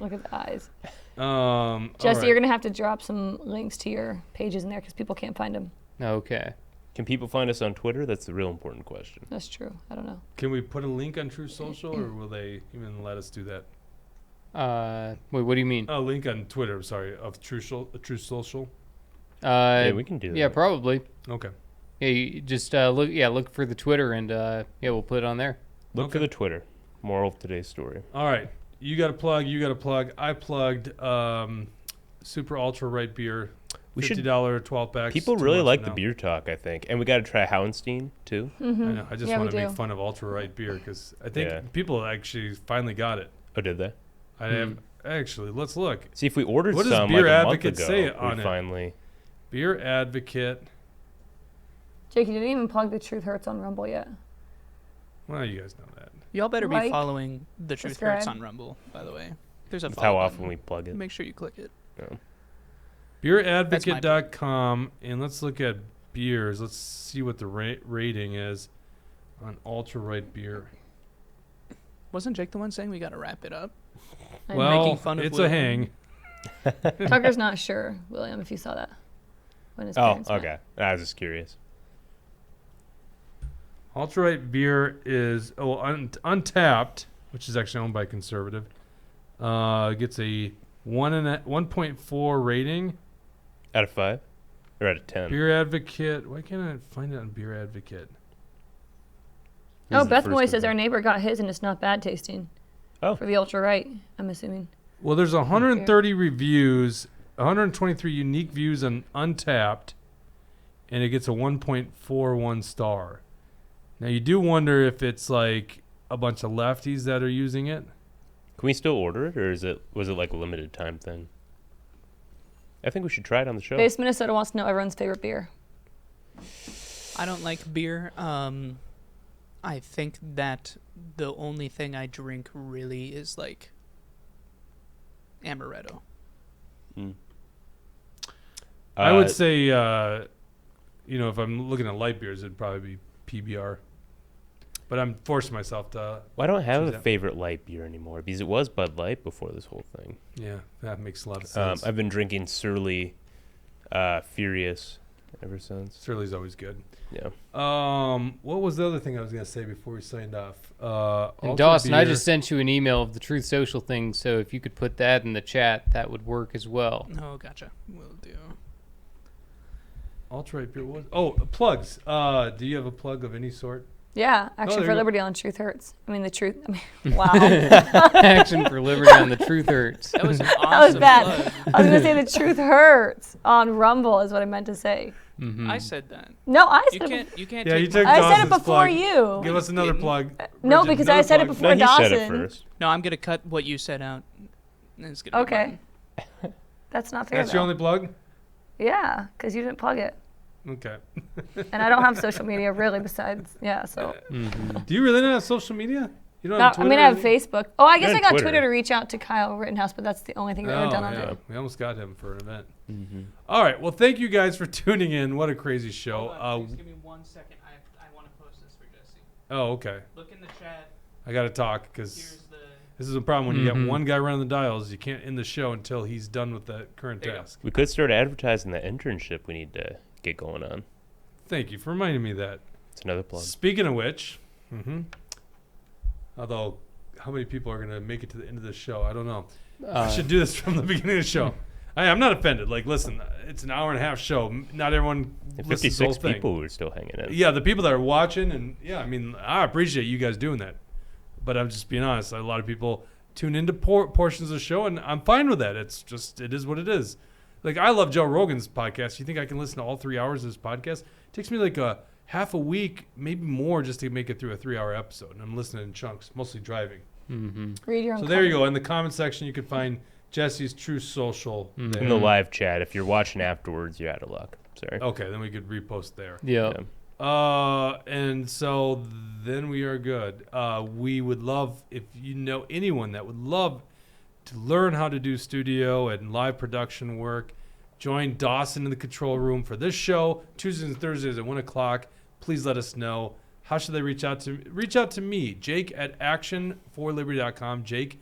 Look at the eyes. Jesse, Jesse, you're gonna have to drop some links to your pages in there because people can't find them. Okay. Can people find us on Twitter? That's the real important question. That's true. I don't know. Can we put a link on True Social, or will they even let us do that? Wait, what do you mean? A link on Twitter. Sorry, of True Social. Yeah, we can do that. Yeah, probably. Okay. Yeah, you just look for the Twitter and we'll put it on there. Look for the Twitter. Moral of today's story. All right. You got a plug. You got a plug. I plugged Super Ultra Right Beer. We should- $50 12 packs. People 2 really months like from the now. beer talk, I think. And we got to try Houndstein, too. I know. I just Yeah, want we to make do. fun of Ultra Right Beer because I think Yeah. people actually finally got it. Oh, did they? I have actually. Let's look. See, if we ordered What does some Beer like a month Advocate ago, say we on it? finally... Beer Advocate. Jake, you didn't even plug the Truth Hurts on Rumble yet. Well, you guys know that. Y'all better be Like, following the Truth subscribe. Hurts on Rumble, by the way. There's a That's follow how often button. we plug it. Make sure you click it. No. Beeradvocate.com, and let's look at beers. Let's see what the rating is on Ultra Right Beer. Wasn't Jake the one saying we got to wrap it up? I'm Well, making fun of it's a William. hang. Tucker's not sure, William, if you saw that. When his Oh, parents met. okay. I was just curious. Ultra Right Beer is Untapped, which is actually owned by Conservative. Gets a 1.4 rating. Out of 5? Or out of 10? Beer Advocate. Why can't I find it on Beer Advocate? This Oh, is the Beth first Moy of says them. our neighbor got his and it's not bad tasting. Oh. For the ultra right, I'm assuming. Well, there's 130 reviews, 123 unique views on Untapped, and it gets a 1.41 star. Now, you do wonder if it's like a bunch of lefties that are using it. Can we still order it, or was it like a limited time thing? I think we should try it on the show. Base Minnesota wants to know everyone's favorite beer. I don't like beer. I think that the only thing I drink really is like amaretto. I would say, if I'm looking at light beers, it'd probably be PBR. But I'm forcing myself to. Well, I don't have choose a that. favorite light beer anymore because it was Bud Light before this whole thing. Yeah, that makes a lot of sense. I've been drinking Surly Furious ever since. Surly's always good. Yeah. What was the other thing I was gonna say before we signed off? And Ultra Dawson, I Beer. just sent you an email of the Truth Social thing, so if you could put that in the chat, that would work as well. Oh, gotcha. Will do. Ultra Right Beer. Plugs. Do you have a plug of any sort? Yeah, Action there for you go. Liberty on Truth Hurts. I mean, the truth. I mean, wow. Action for Liberty on the Truth Hurts. That was an That was awesome bad. plug. I was going to say the Truth Hurts on Rumble is what I meant to say. I said that. No, I You said it. can't. You can't. Yeah, take you took my- I said it Dawson's before plug. you. Give us another plug. No, Bridget, because I another said it plug. before No, he Dawson. said it first. No, I'm gonna cut what you said out. And it's gonna be Okay. mine. That's not fair. That's your though. only plug? Yeah, because you didn't plug it. Okay. And I don't have social media really besides, yeah, so. Do you really not have social media? You don't No, have I Twitter? mean, I have Facebook. Oh, I guess You're I on got Twitter. Twitter to reach out to Kyle Rittenhouse, but that's the only thing I've ever done on yeah. it. We almost got him for an event. Mm-hmm. All right. Well, thank you guys for tuning in. What a crazy show. Hold on, please give me 1 second. I want to post this for Jesse. Oh, okay. Look in the chat. I got to talk because Here's the. this is a problem when you got one guy running the dials. You can't end the show until he's done with that current There you go. task. We could start advertising that internship we need to get going on. Thank you for reminding me of that. It's another plug. Speaking of which, although how many people are going to make it to the end of the show? I don't know. I should do this from the beginning of the show. I'm not offended. Like, listen, it's an hour and a half show. Not everyone And listens to the whole 56 thing. people who are still hanging in. Yeah, the people that are watching, and yeah, I mean, I appreciate you guys doing that. But I'm just being honest. A lot of people tune into portions of the show, and I'm fine with that. It's just, it is what it is. Like, I love Joe Rogan's podcast. You think I can listen to all 3 hours of his podcast? It takes me like a half a week, maybe more, just to make it through a 3-hour episode. And I'm listening in chunks, mostly driving. Read your own So there you comment. go. In the comment section, you can find Jesse's True Social. there. In the live chat, if you're watching afterwards, you're out of luck. Sorry. Okay, then we could repost there. Yeah. And so then we are good. We would love, if you know anyone that would love to learn how to do studio and live production work, join Dawson in the control room for this show, Tuesdays and Thursdays at 1 o'clock. Please let us know. How should they reach out to me? Reach out to me, Jake at actionforliberty.com, Jake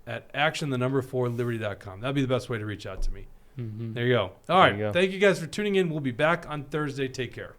at action4liberty.com. That'd be the best way to reach out to me. There you go. All right. you go. Thank you guys for tuning in. We'll be back on Thursday. Take care.